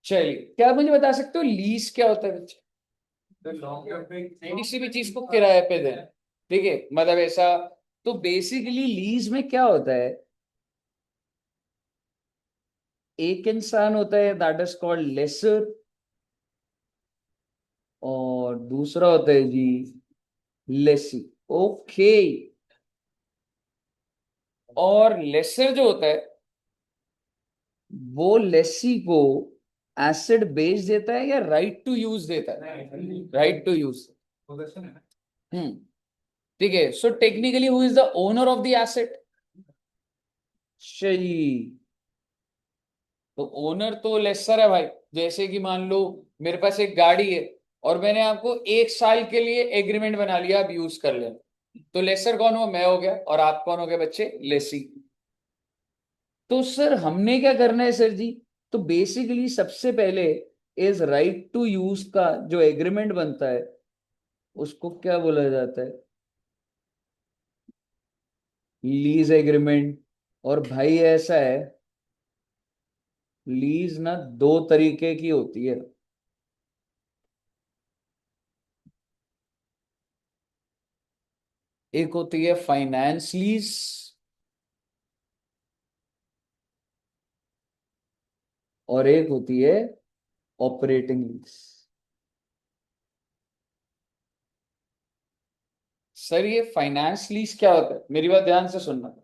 चलिए, क्या आप मुझे बता सकते हो लीज क्या होता है बच्चे? किसी भी चीज को किराए पे देना। ठीक है, मतलब ऐसा। तो बेसिकली लीज में क्या होता है? एक इंसान होता है, दैट इज कॉल्ड लेसर। और दूसरा होता है जी लेसी। ओके। और लेसर जो होता है वो लेसी को एसेट बेच देता है या राइट टू यूज देता है? Right to use. हम्म। ठीक है, so technically who is the owner of the asset? सही। तो ओनर तो लेसर है भाई। जैसे कि मान लो मेरे पास एक गाड़ी है और मैंने आपको 1 साल के लिए एग्रीमेंट बना लिया, आप यूज कर लेना। तो लेसर कौन हुआ? मैं हो गया। और आप कौन हो गए बच्चे? लेसी। तो सर हमने क्या करना है सर जी? तो बेसिकली सबसे पहले इस राइट टू यूज का जो एग्रीमेंट बनता है उसको क्या बोला जाता है? Lease agreement. और भाई ऐसा है, लीज ना दो तरीके की होती है। एक होती है फाइनेंस लीज और एक होती है ऑपरेटिंग लीज। सर ये फाइनेंस लीज क्या होता है? मेरी बात ध्यान से सुनना।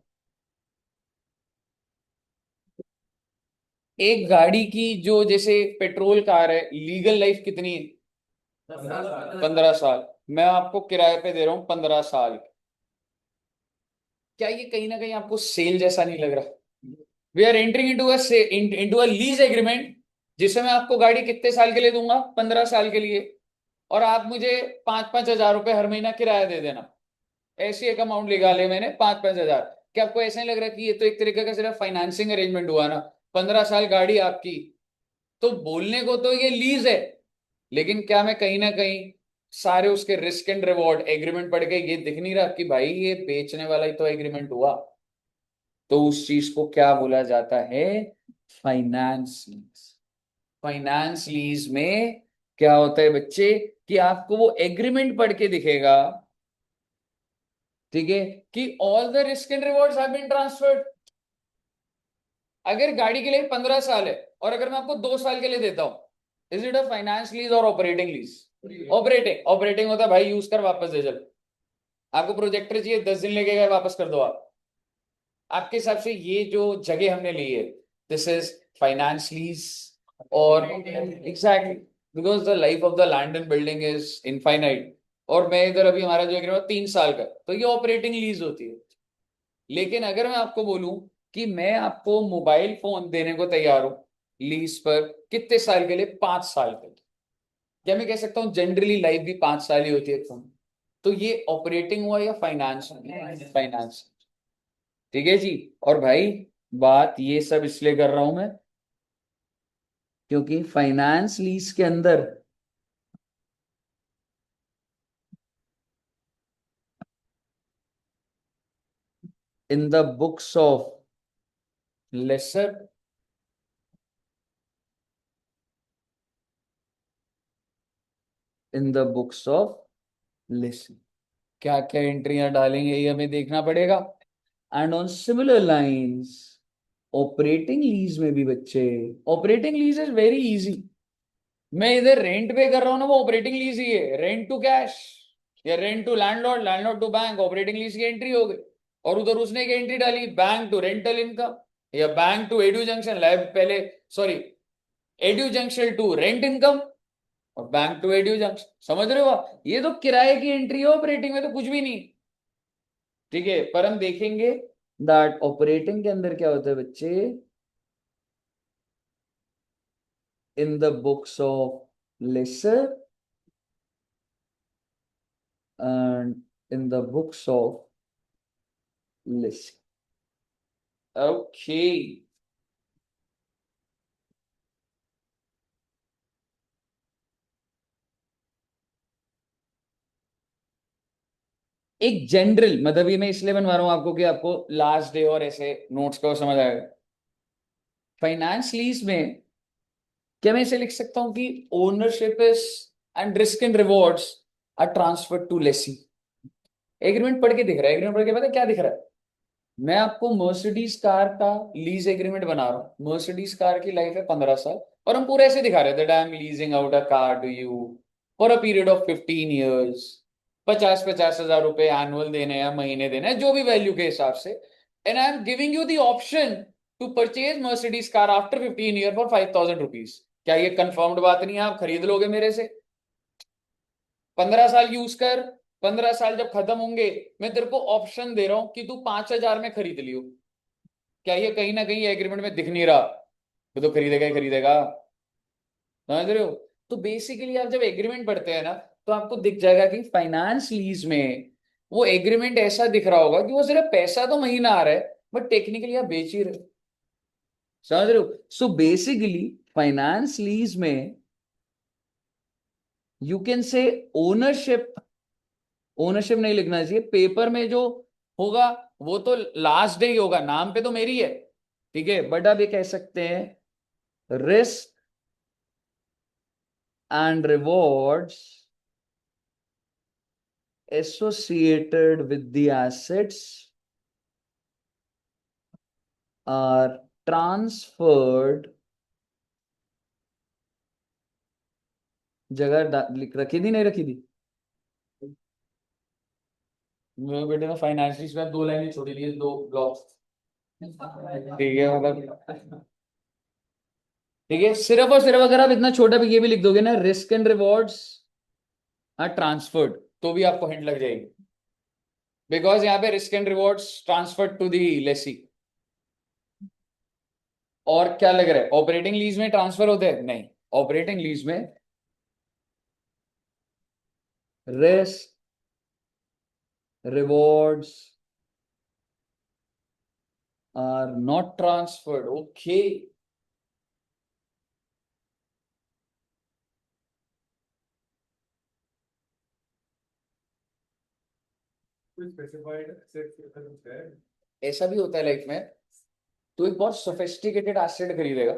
एक गाड़ी की जो जैसे पेट्रोल कार है, लीगल लाइफ कितनी है? 15 साल। मैं आपको किराए पे दे रहा हूँ 15 साल। क्या ये कहीं ना कहीं आपको सेल जैसा नहीं लग रहा? We are entering into a lease agreement, जिसमें मैं आपको गाड़ी कितने साल के लिए दूंगा? 15 साल के लिए। और आप मुझे 5-5 हजार रुपए हर महीना किराया दे देना। ऐसी एक अमाउंट निकाले मैंने, 5-5 हजार। क्या आपको ऐसा नहीं लग रहा कि ये तो एक तरीके का सिर्फ फाइनेंसिंग अरेंजमेंट हुआ ना? 15 साल गाड़ी आपकी। तो बोलने को तो ये लीज है, लेकिन क्या मैं कहीं ना कहीं सारे उसके रिस्क एंड रिवॉर्ड एग्रीमेंट पढ़ के ये दिख नहीं रहा कि भाई ये बेचने वाला ही तो एग्रीमेंट हुआ? तो उस चीज को क्या बोला जाता है? Finance lease. फाइनेंस लीज में क्या होता है बच्चे? कि आपको वो एग्रीमेंट पढ़ के दिखेगा, ठीक है, कि all the risk and rewards have been transferred. अगर गाड़ी के लिए 15 साल है और अगर मैं आपको 2 साल के लिए देता हूं, is it a finance lease और ऑपरेटिंग लीज? ऑपरेटिंग। ऑपरेटिंग होता है भाई यूज कर वापस दे चल। आपको प्रोजेक्टर चाहिए, 10 दिन लेके गए, वापस कर दो आप। आपके हिसाब से ये जो जगह हमने ली है, दिस इज फाइनेंस लीज। और exactly, because the life of the land and building is infinite. और मैं इधर अभी हमारा जो एग्रीमेंट 3 साल का, तो ये ऑपरेटिंग लीज होती है। लेकिन अगर मैं आपको बोलूं कि मैं आपको मोबाइल फोन देने को तैयार हूं लीज पर, कितने साल के लिए? 5 साल के लिए। क्या मैं कह सकता हूँ जनरली लाइफ भी 5 साल ही होती है फोन? तो ये ऑपरेटिंग हुआ या फाइनेंस? फाइनेंस। ठीक है जी। और भाई बात ये सब इसलिए कर रहा हूं मैं क्योंकि फाइनेंस लीज के अंदर in the books of lessor, in the books of lessor क्या क्या एंट्रियां डालेंगे ये हमें देखना पड़ेगा। And on similar lines operating lease में भी बच्चे, operating lease is very easy. मैं इधर रेंट पे कर रहा हूं ना, वो ऑपरेटिंग लीज ही है। रेंट टू कैश या rent to landlord, landlord to bank, operating lease की एंट्री हो गई। और उधर उसने एक एंट्री डाली बैंक टू रेंटल इनकम या bank to edu junction lab पहले, sorry, edu junction to rent income और बैंक टू एड्यू जंक्शन। समझ रहे हो आप? ये तो किराए की एंट्री है, ऑपरेटिंग में तो कुछ भी नहीं। ठीक है, पर हम देखेंगे दैट ऑपरेटिंग के अंदर क्या होता है बच्चे। In the books of lessor and in the books of lessor. Okay. एक जनरल, मतलब ये मैं इसलिए बनवा रहा हूं आपको कि आपको लास्ट डे और ऐसे नोट्स का वो समझ आएगा। फाइनेंस लीज में क्या मैं इसे लिख सकता हूं कि ownership is and risk and rewards are transferred to lessee? Agreement पढ़ के दिख रहा है, एग्रीमेंट पढ़ के पता है क्या दिख रहा है? मैं आपको मर्सिडीज कार का लीज एग्रीमेंट बना रहा हूँ। मर्सिडीज कार की लाइफ है 15 साल, और हम पूरे ऐसे दिखा रहे थे, I am leasing out a car to you for a period of 15 years, 50,000 रुपए एनुअल देने हैं, महीने देने हैं, जो भी वैल्यू के हिसाब से, and I am giving you the option to purchase Mercedes car after 15 year for 5,000 rupees. क्या ये कंफर्म्ड बात नहीं है? आप खरीद लोगे मेरे से? 15 साल यूज कर, 15 साल जब खत्म होंगे, मैं तेरे को ऑप्शन दे रहा हूं कि तू 5,000 में खरीद लियो। क्या ये कहीं ना कहीं एग्रीमेंट में दिख नहीं रहा? वो तो खरीदेगा ही खरीदेगा। समझ रहे हो? तो बेसिकली आप जब एग्रीमेंट पढ़ते हैं ना, तो आपको दिख जाएगा कि फाइनेंस लीज में वो एग्रीमेंट ऐसा दिख रहा होगा कि वो सिर्फ पैसा तो महीना आ रहा है, बट टेक्निकली आप बेच ही रहे हो। समझ रहे हो? सो बेसिकली फाइनेंस लीज में you can say ownership, ownership नहीं लिखना चाहिए पेपर में, जो होगा वो तो लास्ट डे ही होगा, नाम पे तो मेरी है, ठीक है, बट आप ये कह सकते हैं risk and rewards associated with the assets are transferred, जगह लिख रखी थी नहीं रखी थी? मेरे बेटे ने फाइनेंशियल में 2 लाइनें छोड़ी दी, 2 ब्लॉक, ठीक है, मतलब ठीक है। सिर्फ और सिर्फ अगर आप इतना छोटा भी ये भी लिख दोगे ना, risk and rewards are transferred, तो भी आपको हिंट लग जाएगी, बिकॉज यहाँ पे risk and rewards transferred to the lessee. और क्या लग रहा है, ऑपरेटिंग लीज में ट्रांसफर होते हैं? नहीं, ऑपरेटिंग लीज में risk rewards are not transferred. Okay. ऐसा भी होता है लाइफ में, तो एक बहुत सोफिस्टिकेटेड एसेट खरीदेगा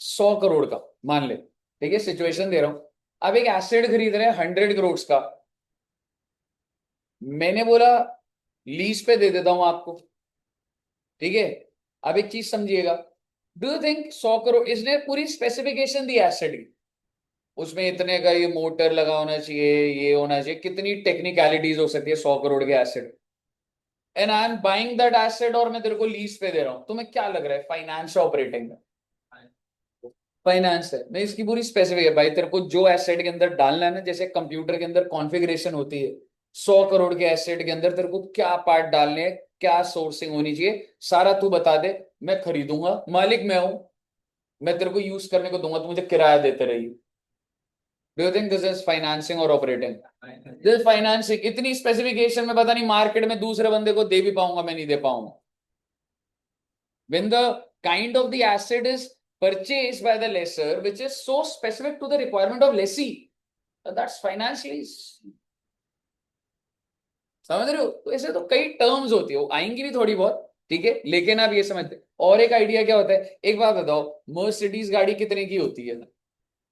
100 करोड़ का, मान ले, ठीक है, सिचुएशन दे रहा हूं। अब एक एसेट खरीद रहे हैं 100 करोड़ का, मैंने बोला लीज पे दे देता हूं आपको, ठीक है। अब एक चीज समझिएगा, डू यू थिंक 100 करोड़, इसने पूरी स्पेसिफिकेशन दी एसेट की, उसमें इतने का ये मोटर लगा होना चाहिए, ये होना चाहिए, कितनी टेक्निकलिटीज हो सकती है 100 करोड़ के asset, and I am buying that asset, और मैं तेरे को लीज पे दे रहा हूं। तुम्हें क्या लग रहा है, फाइनेंस ऑपरेटिंग में? फाइनेंस है। मैं इसकी पूरी स्पेसिफिक है भाई, तेरे को जो एसेट के अंदर डालना है ना, जैसे कंप्यूटर के अंदर कॉन्फ़िगरेशन होती है, 100 करोड़ के एसेट के अंदर तेरे को क्या पार्ट डालने हैं, क्या सोर्सिंग होनी चाहिए, सारा तू बता दे, मैं खरीदूंगा, मालिक मैं हूं, मैं तेरे को यूज करने को दूंगा, तू मुझे किराया देते रहिए। Do you think this is financing और ऑपरेटिंग? This financing. इतनी स्पेसिफिकेशन में पता नहीं मार्केट में दूसरे बंदे को दे भी पाऊंगा, मैं नहीं दे पाऊंगा। When the kind of the asset is purchased by the lessor, which is so specific to the requirement of lessee, that's finance lease. समझ रहे हो? तो ऐसे तो कई टर्म्स होती है, वो आएंगी भी थोड़ी बहुत, ठीक है, लेकिन आप ये समझते। और एक आइडिया क्या होता है, एक बात बताओ, मर्सिडीज गाड़ी कितने की होती है?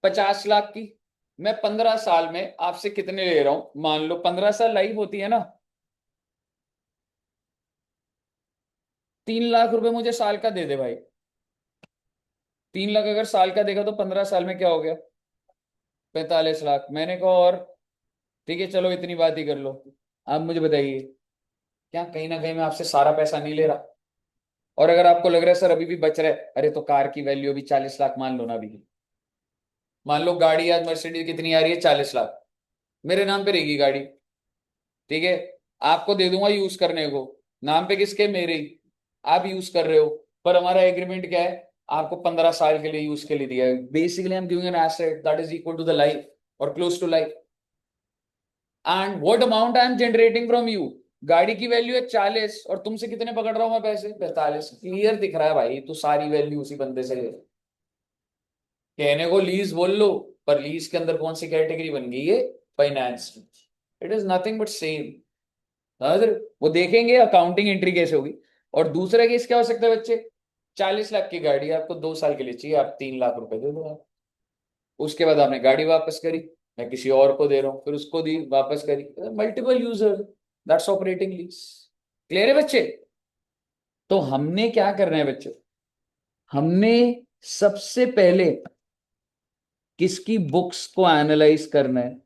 50 लाख की। मैं 15 साल में आपसे कितने ले रहा हूं, मान लो 15 साल लाइफ होती है ना, 3 लाख रुपए मुझे साल का दे दे भाई। 3 लाख अगर साल का देगा तो 15 साल में क्या हो गया, 45 लाख। मैंने कहा और, ठीक है चलो इतनी बात ही कर लो। आप मुझे बताइए, क्या कहीं ना कहीं मैं आपसे सारा पैसा नहीं ले रहा? और अगर आपको लग रहा है सर अभी भी बच रहा है, अरे तो कार की वैल्यू अभी 40 लाख मान लो ना अभी। मान लो गाड़ी आज मर्सिडीज कितनी आ रही है, 40 लाख, मेरे नाम पे रहेगी गाड़ी, ठीक है, आपको दे दूंगा यूज करने को, नाम पे किसके, मेरे ही, आप यूज कर रहे हो, पर हमारा एग्रीमेंट क्या है, आपको 15 साल के लिए यूज के लिए दिया है। Basically I am giving an asset that is equal to the life or close to life, and what amount I am generating from you. गाड़ी की वैल्यू है 40, और तुमसे कितने पकड़ रहा हूं मैं पैसे, 45। क्लियर दिख रहा है भाई, तू सारी वैल्यू उसी बंदे से ले। कहने को लीज बोल लो, पर लीज के अंदर कौन सी कैटेगरी बन गई है, finance. It is nothing but same. वो देखेंगे अकाउंटिंग एंट्री कैसे होगी। और दूसरा केस क्या हो सकता है बच्चे, 40 लाख की गाड़ी आपको 2 साल के लिए चाहिए, आप 3 लाख रुपए दे दो आप। उसके बाद आपने गाड़ी वापस करी, मैं किसी और को दे रहा हूँ, फिर उसको दी, वापस करी, multiple user, that's operating lease. Clear है बच्चे? तो हमने क्या करना है बच्चों, हमने सबसे पहले किसकी बुक्स को एनालाइज करना है,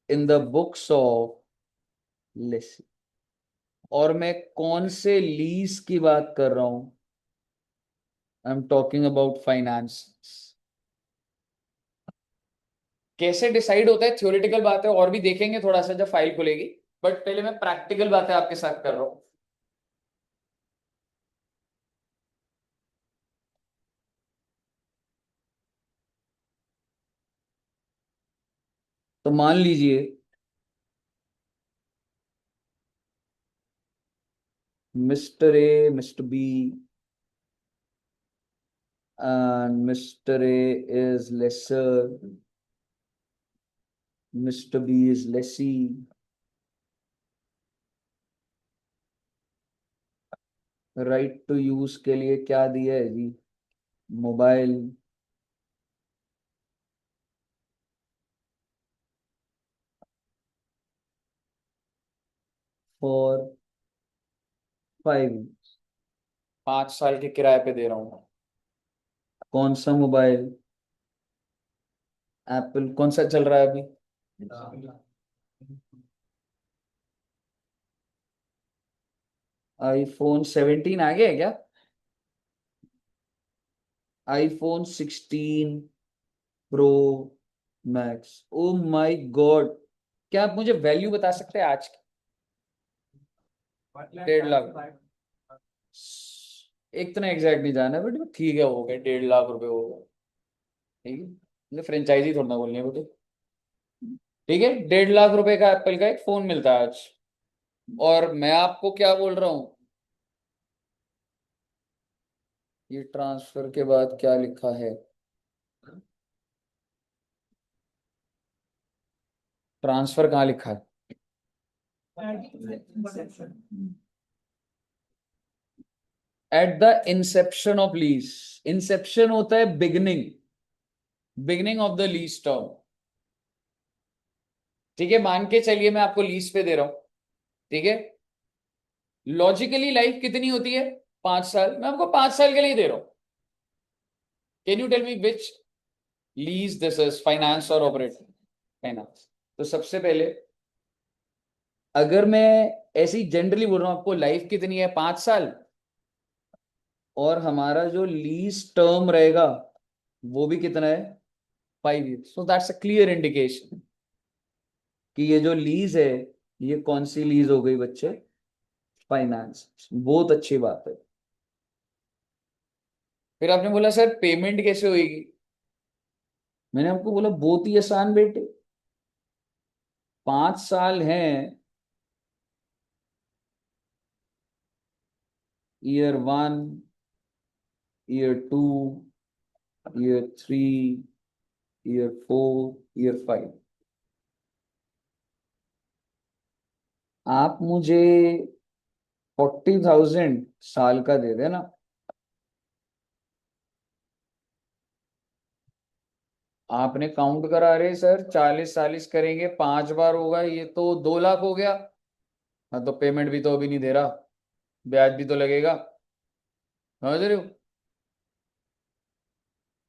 इन द बुक्स ऑफ लेसी। और मैं कौन से लीज की बात कर रहा हूं, I am talking about finance. कैसे डिसाइड होता है थ्योरेटिकल बात है, और भी देखेंगे थोड़ा सा जब फाइल खुलेगी, बट पहले मैं प्रैक्टिकल बातें आपके साथ कर रहा हूं। तो मान लीजिए mister A, mister B and Mr. A is lesser, Mr. B is lessee. Right to use के लिए क्या दिया है जी, मोबाइल। फॉर 5, 5 साल के किराए पे दे रहा हूं। कौन सा मोबाइल, एप्पल। कौन सा चल रहा है अभी, आईफोन 17 आ गया है क्या, iPhone 16 pro max. Oh my God, क्या आप मुझे वैल्यू बता सकते हैं आज की? 1.5 लाख। एक तो ना एग्जैक्ट नहीं जाना बट ठीक है, हो गए 1.5 लाख रुपए हो गए। ठीक है, मतलब फ्रेंचाइजी थोड़ा ना बोलनी है बेटे। ठीक है, 1.5 लाख रुपए का एप्पल का एक फोन मिलता है आज। और मैं आपको क्या बोल रहा हूँ, ये ट्रांसफर के बाद क्या लिखा है, ट्रांसफर कहाँ लिखा है, eight the inception of lease. Inception होता है beginning, beginning of the lease term. ठीक है, मान के चलिए मैं आपको लीज पे दे रहा हूं। ठीक है, लॉजिकली लाइफ कितनी होती है, 5 साल, मैं आपको 5 साल के लिए दे रहा हूं। Can you tell me which lease this is, finance और ऑपरेटिंग? फाइनेंस। तो सबसे पहले अगर मैं ऐसी जनरली बोल रहा हूं आपको, लाइफ कितनी है 5 साल, और हमारा जो लीज टर्म रहेगा वो भी कितना है, 5 years. So that's a clear indication कि ये जो लीज है, ये कौन सी लीज हो गई बच्चे, फाइनेंस। बहुत अच्छी बात है। फिर आपने बोला सर पेमेंट कैसे होगी, मैंने आपको बोला बहुत ही आसान बेटे, 5 साल हैं, year 1, year 2, year 3, year 4, year 5। आप मुझे 40,000 साल का दे देना, आपने काउंट करा रहे सर 40 40 करेंगे 5 बार होगा, ये तो 2 लाख हो गया। हाँ तो पेमेंट भी तो अभी नहीं दे रहा, ब्याज भी तो लगेगा, समझ रहे हो?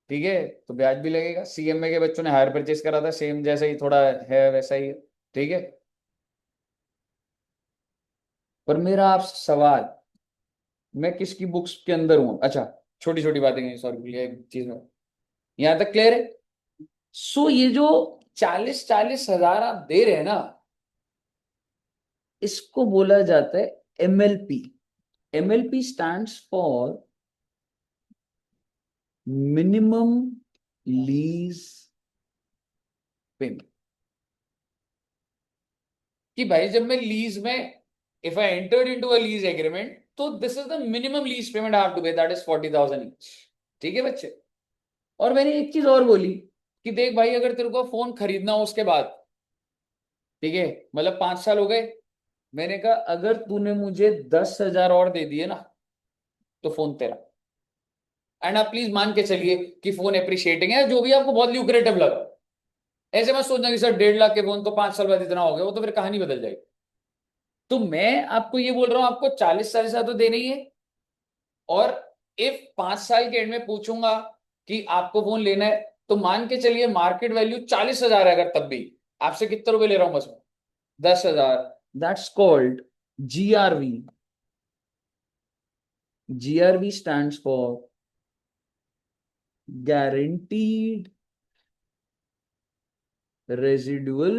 ठीक है, तो ब्याज भी लगेगा। सीएमए के बच्चों ने हायर परचेज करा था, सेम जैसा ही थोड़ा है वैसा ही है। ठीक है, पर मेरा आप सवाल, मैं किसकी बुक्स के अंदर हूं, अच्छा छोटी छोटी बातें, सॉरी एक चीज में, यहां तक क्लियर है? सो ये जो 40 40 हजार आप दे रहे हैं ना, इसको बोला जाता है MLP. MLP stands for minimum lease payment. कि भाई जब मैं लीज में, if I entered into a lease agreement, तो this is the minimum lease payment I have to pay, that is 40,000 each. ठीक है बच्चे? और मैंने एक चीज और बोली कि देख भाई, अगर तेरे को फोन खरीदना हो उसके बाद, ठीक है, मतलब 5 साल हो गए, मैंने कहा अगर तूने मुझे 10,000 और दे दिए ना, तो फोन तेरा। एंड आप प्लीज मान के चलिए कि फोन एप्रिशिएटिंग है, जो भी आपको बहुत ल्यूक्रेटिव लगा। ऐसे मत सोचना कि सर 1.5 लाख के फोन तो 5 साल बाद इतना हो गया, वो तो फिर कहानी बदल जाएगी। तो मैं आपको ये बोल रहा हूं, आपको 40 साल से तो देना ही है। और इफ 5 साल के एंड में पूछूंगा कि आपको फोन लेना है, तो मान के चलिए मार्केट वैल्यू 40,000 है, अगर तब भी आपसे कितने रुपए ले रहा हूं बस में, 10,000। That's called GRV। GRV stands for guaranteed residual.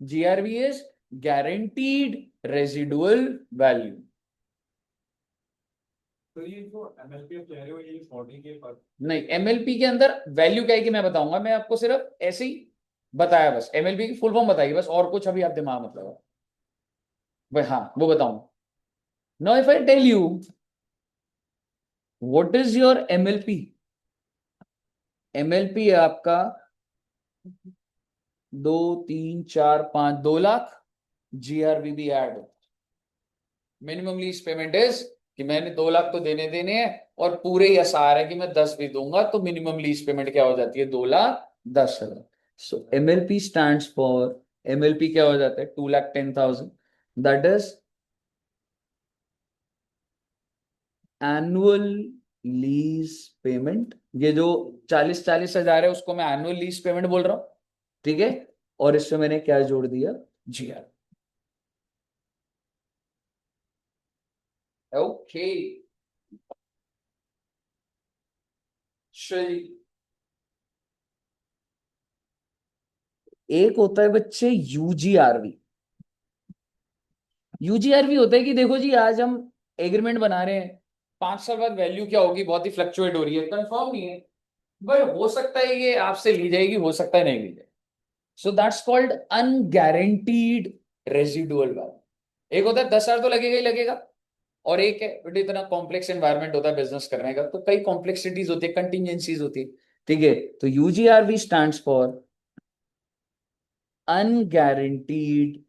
GRV is guaranteed residual value. तो ये जो एमएलपी आप कह रहे हो, ये 40 के पर नहीं, एमएलपी के अंदर वैल्यू क्या है कि मैं बताऊंगा, मैं आपको सिर्फ ऐसे ही बताया, बस एमएलपी की फुल फॉर्म बताइए बस, और कुछ अभी आप दिमाग मत लगाओ भाई। हाँ वो बताऊंगा। Now if I tell you what is your MLP, MLP है आपका 2, 3, 4, 5, 2 लाख। GRV भी ऐड हो। मिनिमम लीज पेमेंट इज कि मैंने 2 लाख तो देने देने हैं, और पूरे ही आसार है कि मैं 10 भी दूंगा, तो मिनिमम लीज पेमेंट क्या हो जाती है, 2,10,000। सो एमएलपी स्टैंड्स फॉर, एमएलपी क्या हो जाता है, 2,10,000। That is annual lease payment. ये जो 40,000 है उसको मैं एनुअल लीज पेमेंट बोल रहा हूं, ठीक है। और इसमें मैंने क्या जोड़ दिया, GR। ओके चलिए, एक होता है बच्चे UGRV। UGRV होता है कि देखो जी, आज हम एग्रीमेंट बना रहे हैं, 5 साल बाद वैल्यू क्या होगी बहुत ही फ्लक्चुएट हो रही है, कंफर्म नहीं है भाई, हो सकता है ये आपसे ली जाएगी, हो सकता है नहीं ली जाएगी। So that's called unguaranteed residual value. एक होता है 10,000 तो लगेगा ही लगेगा, और एक है बेटे इतना कॉम्प्लेक्स एनवायरनमेंट होता है बिजनेस करने का, तो कई कॉम्प्लेक्सिटीज होती है, कंटिजेंसीज होती है, ठीक है। तो UGRV stands for unguaranteed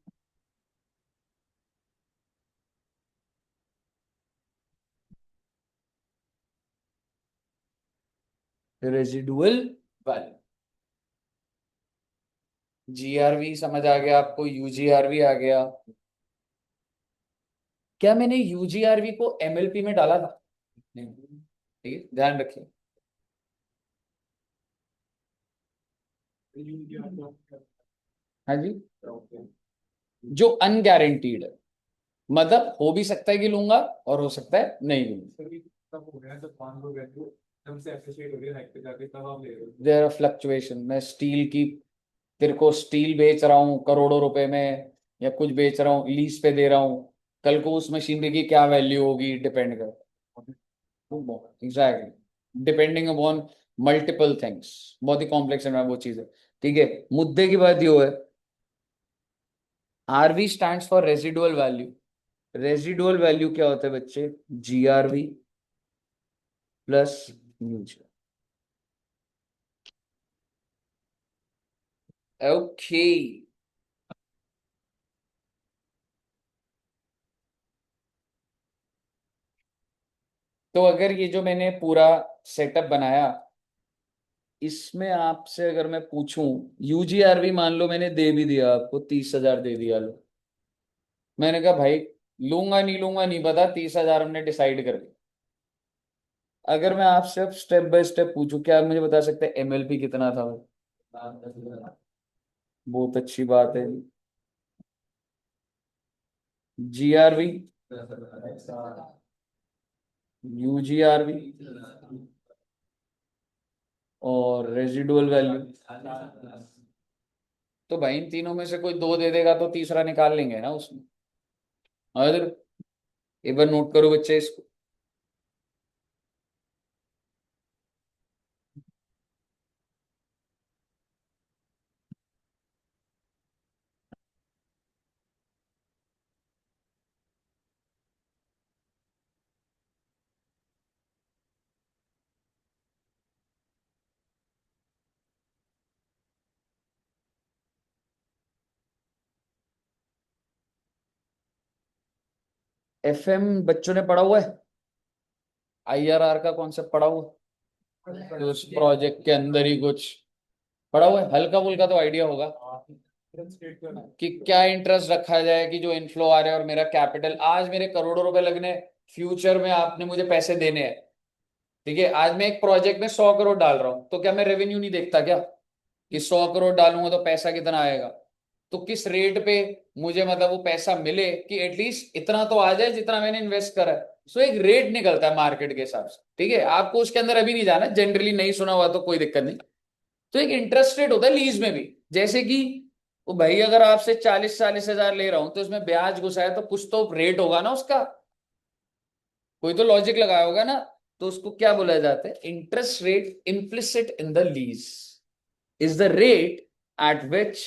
residual value. GRV समझ आ गया आपको, UGRV आ गया। क्या मैंने UGRV को MLP में डाला था, नहीं, ठीक है, ध्यान रखिए। हाँ जी, जो अनगारंटीड है, मतलब हो भी सकता है कि लूंगा और हो सकता है नहीं लूंगा। तब हो गया, जब 5 लोग वैल्यू एकदम से एप्रिशिएट हो गई हाइक पे जाके, तब आप ले रहे हो। There are fluctuation. मैं स्टील की, तेरे को स्टील बेच रहा हूँ करोड़ों रुपए में, या कुछ बेच रहा हूँ लीज पे दे रहा हूँ, कल को उस मशीनरी की क्या वैल्यू होगी डिपेंड कर, exactly, depending upon multiple things. बहुत ही कॉम्प्लेक्स है वो चीज है, ठीक है। मुद्दे की बात ये है, RV stands for residual value. Residual value क्या होता है बच्चे, GRV प्लस यूज। ओके, तो अगर ये जो मैंने पूरा सेटअप बनाया, इसमें आपसे अगर मैं पूछूं, UGRV मान लो मैंने दे भी दिया आपको, 30,000 दे दिया लो, मैंने कहा भाई लूंगा नहीं पता, 30,000 हमने डिसाइड कर दिया। अगर मैं आपसे अब स्टेप बाय स्टेप पूछूं, क्या आप मुझे बता सकते हैं MLP कितना था वो? बहुत अच्छी बात है। GRV, UGRV और रेजिडुअल वैल्यू। तो भाई इन तीनों में से कोई दो दे देगा तो तीसरा निकाल लेंगे ना उसमें। और एक बार नोट करो बच्चे इसको। FM बच्चों ने पढ़ा हुआ है? IRR का कॉन्सेप्ट पढ़ा हुआ तो उस प्रोजेक्ट के अंदर ही कुछ पढ़ा हुआ है, हल्का फुल्का तो आइडिया होगा कि क्या इंटरेस्ट रखा जाए कि जो इनफ्लो आ रहा है और मेरा कैपिटल, आज मेरे करोड़ों रुपए लगने, फ्यूचर में आपने मुझे पैसे देने हैं, ठीक है, आज मैं एक प्रोजेक्ट में 100 करोड़ डाल रहा हूं, तो क्या मैं रेवेन्यू नहीं देखता क्या कि 100 करोड़ डालूंगा तो पैसा कितना आएगा, तो किस रेट पे मुझे मतलब वो पैसा मिले कि एटलीस्ट इतना तो आ जाए जितना मैंने इन्वेस्ट करा है। सो एक रेट निकलता है मार्केट के हिसाब से, ठीक है, आपको उसके अंदर अभी नहीं जाना, जनरली नहीं सुना हुआ तो कोई दिक्कत नहीं। तो एक इंटरेस्ट रेट होता है लीज में भी, जैसे कि वो भाई अगर आपसे 40-40 हजार ले रहा हूं तो उसमें ब्याज घुसा है तो कुछ तो रेट होगा ना उसका, कोई तो लॉजिक लगाया होगा ना, तो उसको क्या बोला जाता है, interest rate implicit in the lease is the rate at which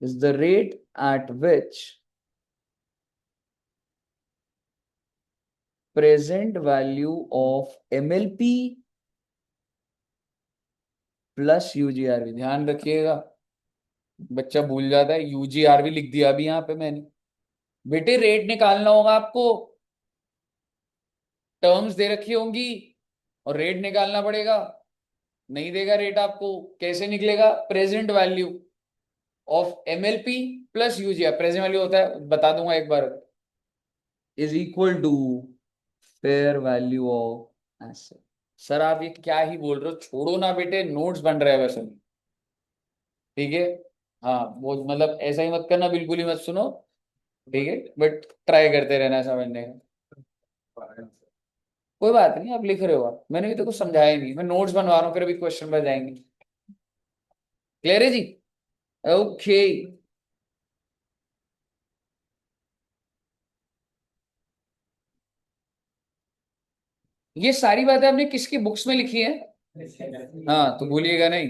is the rate at which present value of MLP plus UGRV, ध्यान रखिएगा, बच्चा भूल जाता है, यूजीआरवी लिख दिया अभी यहां पे मैंने, बेटे रेट निकालना होगा आपको, टर्म्स दे रखी होंगी और रेट निकालना पड़ेगा, नहीं देगा रेट आपको, कैसे निकलेगा, present value of MLP plus UGR, present value होता है बता दूंगा एक बार, is equal to fair value of asset. Sir आप ये क्या ही बोल रहे हो, छोड़ो ना बेटे, नोट्स बन रहे हैं वैसे, ठीक है, हाँ वो मतलब ऐसा ही मत करना, बिल्कुल ही मत सुनो, ठीक है, बट ट्राई करते रहना समझने का, कोई बात नहीं, आप लिख रहे हो, आप मैंने भी तो कुछ समझाया ही नहीं, मैं नोट्स बनवा रहा हूँ, फिर अभी क्वेश्चन बन जाएंगे, क्लियर है जी, ओके। ये सारी बातें आपने किसकी बुक्स में लिखी है, हाँ तो भूलिएगा नहीं।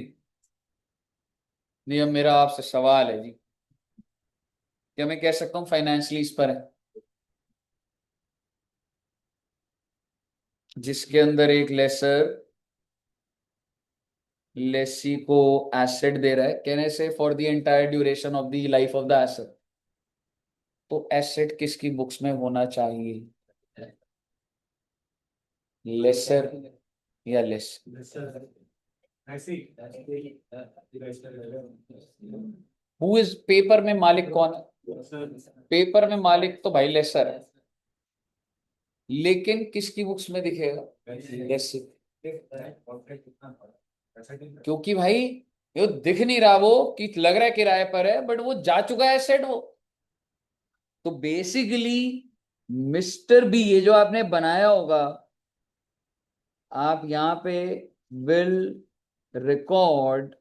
नहीं, अब मेरा आपसे सवाल है जी, क्या मैं कह सकता हूँ फाइनेंशियली इस पर है, जिसके अंदर एक लेसर लेसी को एसेट दे रहा है, कहने से for the entire duration of the life of the asset, तो एसेट किसकी बुक्स में होना चाहिए, लेसर या लेस, हु इज पेपर में मालिक कौन है, पेपर में मालिक तो भाई लेसर है, लेकिन किसकी बुक्स में दिखेगा, लेसी, क्योंकि भाई ये दिख नहीं रहा वो कि लग रहा है किराए पर है, बट वो जा चुका है एसेट वो, तो बेसिकली मिस्टर बी, ये जो आपने बनाया होगा, आप यहाँ पे will record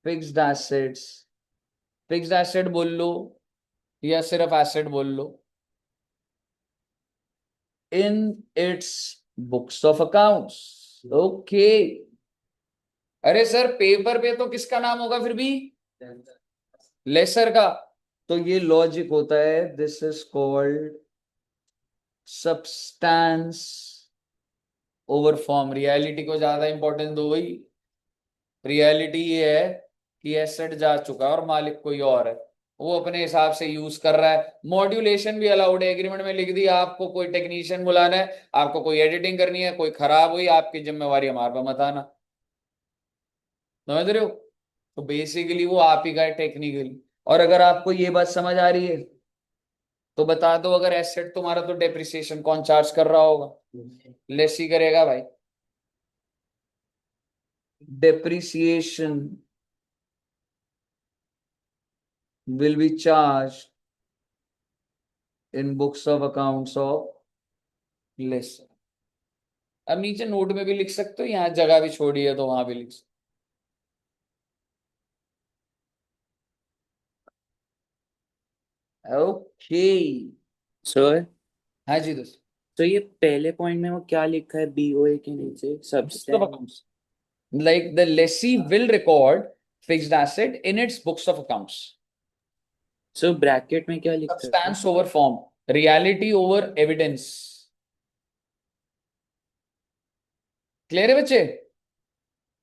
fixed assets, fixed asset बोल लो या सिर्फ एसेट बोल लो, in its books of accounts, okay. अरे सर पेपर पे तो किसका नाम होगा फिर भी, लेसर का, तो ये लॉजिक होता है, this is called substance over form, reality को ज्यादा इंपॉर्टेंस दो भाई, रियलिटी ये है कि एसेट जा चुका है और मालिक कोई और है, वो अपने हिसाब से यूज कर रहा है, मॉड्यूलेशन भी अलाउड है, एग्रीमेंट में लिख दिया, आपको कोई टेक्नीशियन बुलाना है, आपको कोई एडिटिंग करनी है, कोई खराब हुई आपकी जिम्मेवारी, हमारे पे मत आना, समझ रहे हो, तो बेसिकली वो आप ही का है टेक्निकली। और अगर आपको ये बात समझ आ रही है तो बता दो, अगर एसेट तुम्हारा तो डेप्रिसिएशन कौन चार्ज कर रहा होगा, लेस ही करेगा भाई, depreciation will be charged in books of accounts of less। अब नीचे नोट में भी लिख सकते हो, यहाँ जगह भी छोड़ी है तो वहां भी लिख सकते हो, ओके। सर, हाँ जी दोस्त, तो ये पहले पॉइंट में वो क्या लिखा है बीओए के नीचे, books of substance? accounts, like the lessee will record fixed asset in its books of accounts, so bracket में क्या लिखा है sir? substance over form, reality over evidence, clear है बच्चे,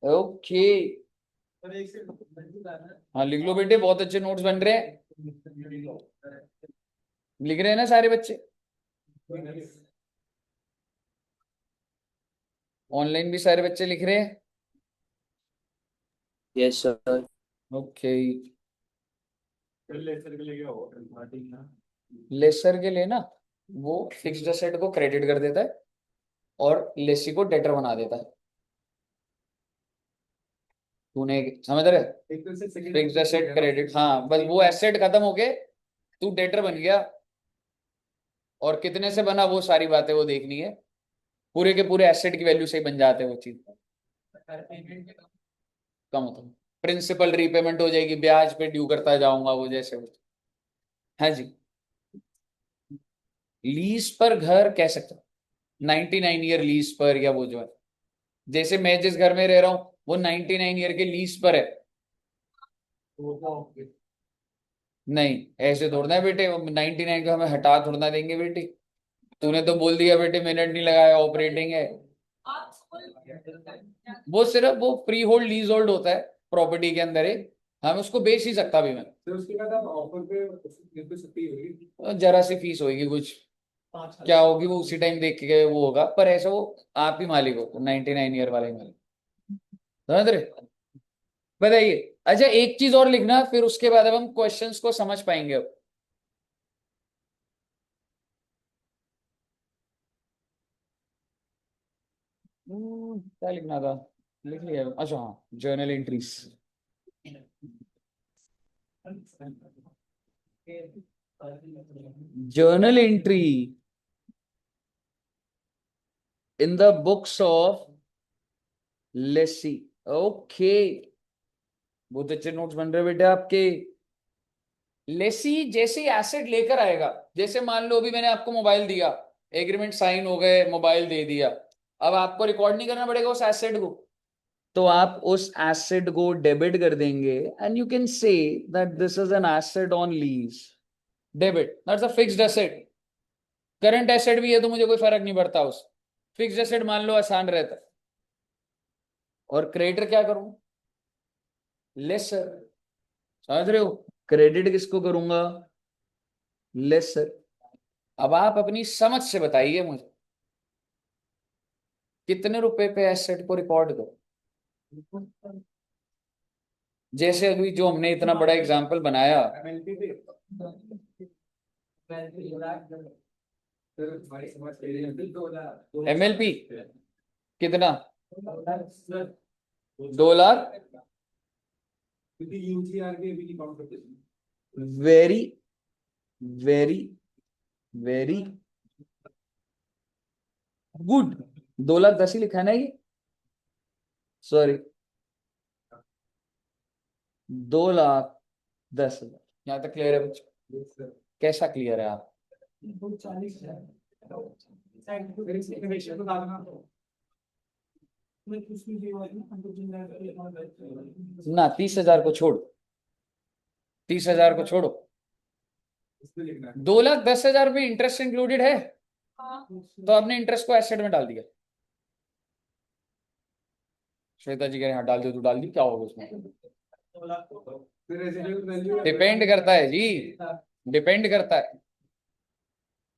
ओके। हाँ लिख लो बेटे, बहुत अच्छे नोट्स बन रहे हैं, लिख रहे हैं ना सारे बच्चे? ऑनलाइन भी सारे बच्चे लिख रहे हैं? Yes sir. ओके। लेसर के लिए ना, वो फिक्स्ड एसेट को क्रेडिट कर देता है और लेसी को डेटर बना देता है। तूने समझ रहे? फिक्स्ड एसेट क्रेडिट, हाँ बस वो एसेट खत्म हो गए, तू डेटर बन गया। और कितने से बना वो सारी बातें वो देखनी है, पूरे के पूरे एसेट की वैल्यू से ही बन जाते हैं वो चीज। कम होता है, प्रिंसिपल रीपेमेंट हो जाएगी, ब्याज पे ड्यू करता जाऊंगा वो जैसे वो। हाँ जी। लीज पर घर कह सकते हो, 99 ईयर लीज पर, या वो जो है, जैसे मैं जिस घर में रह रहा हूं वो 99 ईयर के लीज पर है। नहीं ऐसे थोड़ना है बेटे, 99 को हमें हटा थोड़ना देंगे बेटी। तूने तो बोल दिया बेटे, मिनट नहीं लगाया, ऑपरेटिंग है। वो सिर्फ वो फ्री होल्ड लीज होल्ड होता है प्रॉपर्टी के अंदर ही, हम उसको बेच ही सकता भी मैं। तो उसके बाद आप ऑफर पे छुट्टी होगी। जरा सी फीस होगी कुछ, क्या होगी वो उसी टाइम देख के वो होगा, पर ऐसा वो आप ही मालिक हो, 99 ईयर वाले मालिक। समझ रहे? बताइए। अच्छा एक चीज और लिखना, फिर उसके बाद अब हम क्वेश्चंस को समझ पाएंगे अब। क्या लिखना था, लिख लिया। अच्छा हाँ, journal entries. Journal entry in the books of Lesi. Okay, बहुत अच्छे नोट्स बन रहे बेटे आपके। लेसी जैसे ही एसेट लेकर आएगा, जैसे मान लो अभी मैंने आपको मोबाइल दिया, एग्रीमेंट साइन हो गए, मोबाइल दे दिया, अब आपको रिकॉर्ड नहीं करना पड़ेगा उस एसेट को, तो आप उस एसेट को डेबिट कर देंगे and you can say that this is an asset on lease. Debit that's a fixed asset. Current asset भी है तो मुझे कोई फर्क नहीं पड़ता, उस फिक्स्ड एसेट मान लो आसान रहता है। और क्रेडिटर क्या करूं? लेसर। समझ रहे हो? क्रेडिट किसको करूंगा? लेसर। अब आप अपनी समझ से बताइए मुझे, कितने रुपए पे एसेट को रिकॉर्ड करो? जैसे अभी जो हमने इतना बड़ा एग्जाम्पल बनाया, एमएलपी पे सर हमारी समझ के लिए 2 लाख एमएलपी कितना? 2 लाख। क्योंकि यूजीआर के भी काउंट करते हैं। Very very very good. 2,10,000 ही लिखा है ना ये? सॉरी, 2,10,000। यहाँ तक क्लियर है बच्चों? कैसा क्लियर है आप? ना 30,000 को छोड़, 30,000 को छोड़ो, इसमें लिखना है 2,10,000 में इंटरेस्ट इंक्लूडेड है, तो आपने इंटरेस्ट को एसेट में डाल दिया। श्वेता जी कह रहे हैं हाँ डाल दो, तो डाल दी, क्या होगा उसमें? फिर रेजिडुअल वैल्यू डिपेंड करता है जी, डिपेंड करता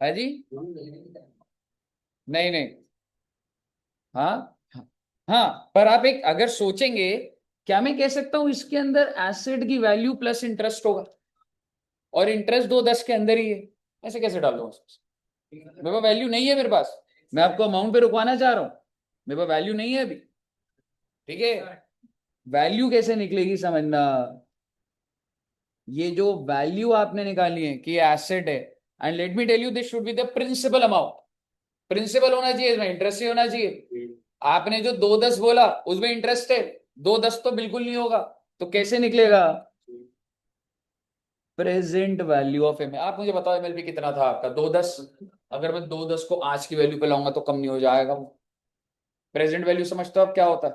है जी। नहीं नहीं, हाँ हाँ, पर आप एक अगर सोचेंगे, क्या मैं कह सकता हूं इसके अंदर एसेट की वैल्यू प्लस इंटरेस्ट होगा, और इंटरेस्ट 2,10 के अंदर ही है, ऐसे कैसे डाल दूंगा? मेरे पास वैल्यू नहीं है, मेरे पास, मैं आपको अमाउंट पे रुकवाना चाह रहा हूं, मेरे पास वैल्यू नहीं है अभी। ठीक है, वैल्यू कैसे निकलेगी समझना, ये जो वैल्यू आपने निकाली है कि एसेट है, and let me tell you this should be the principal amount. Principal होना चाहिए, इसमें इंटरेस्ट ही होना चाहिए। आपने जो 2,10 बोला उसमें इंटरेस्ट है, 2,10 तो बिल्कुल नहीं होगा, तो कैसे निकलेगा? Present value of M. आप मुझे बताओ एमएलपी कितना था आपका? 2,10। अगर मैं 2,10 को आज की वैल्यू पे लाऊंगा तो कम नहीं हो जाएगा वो? प्रेजेंट वैल्यू समझते हो आप क्या होता है?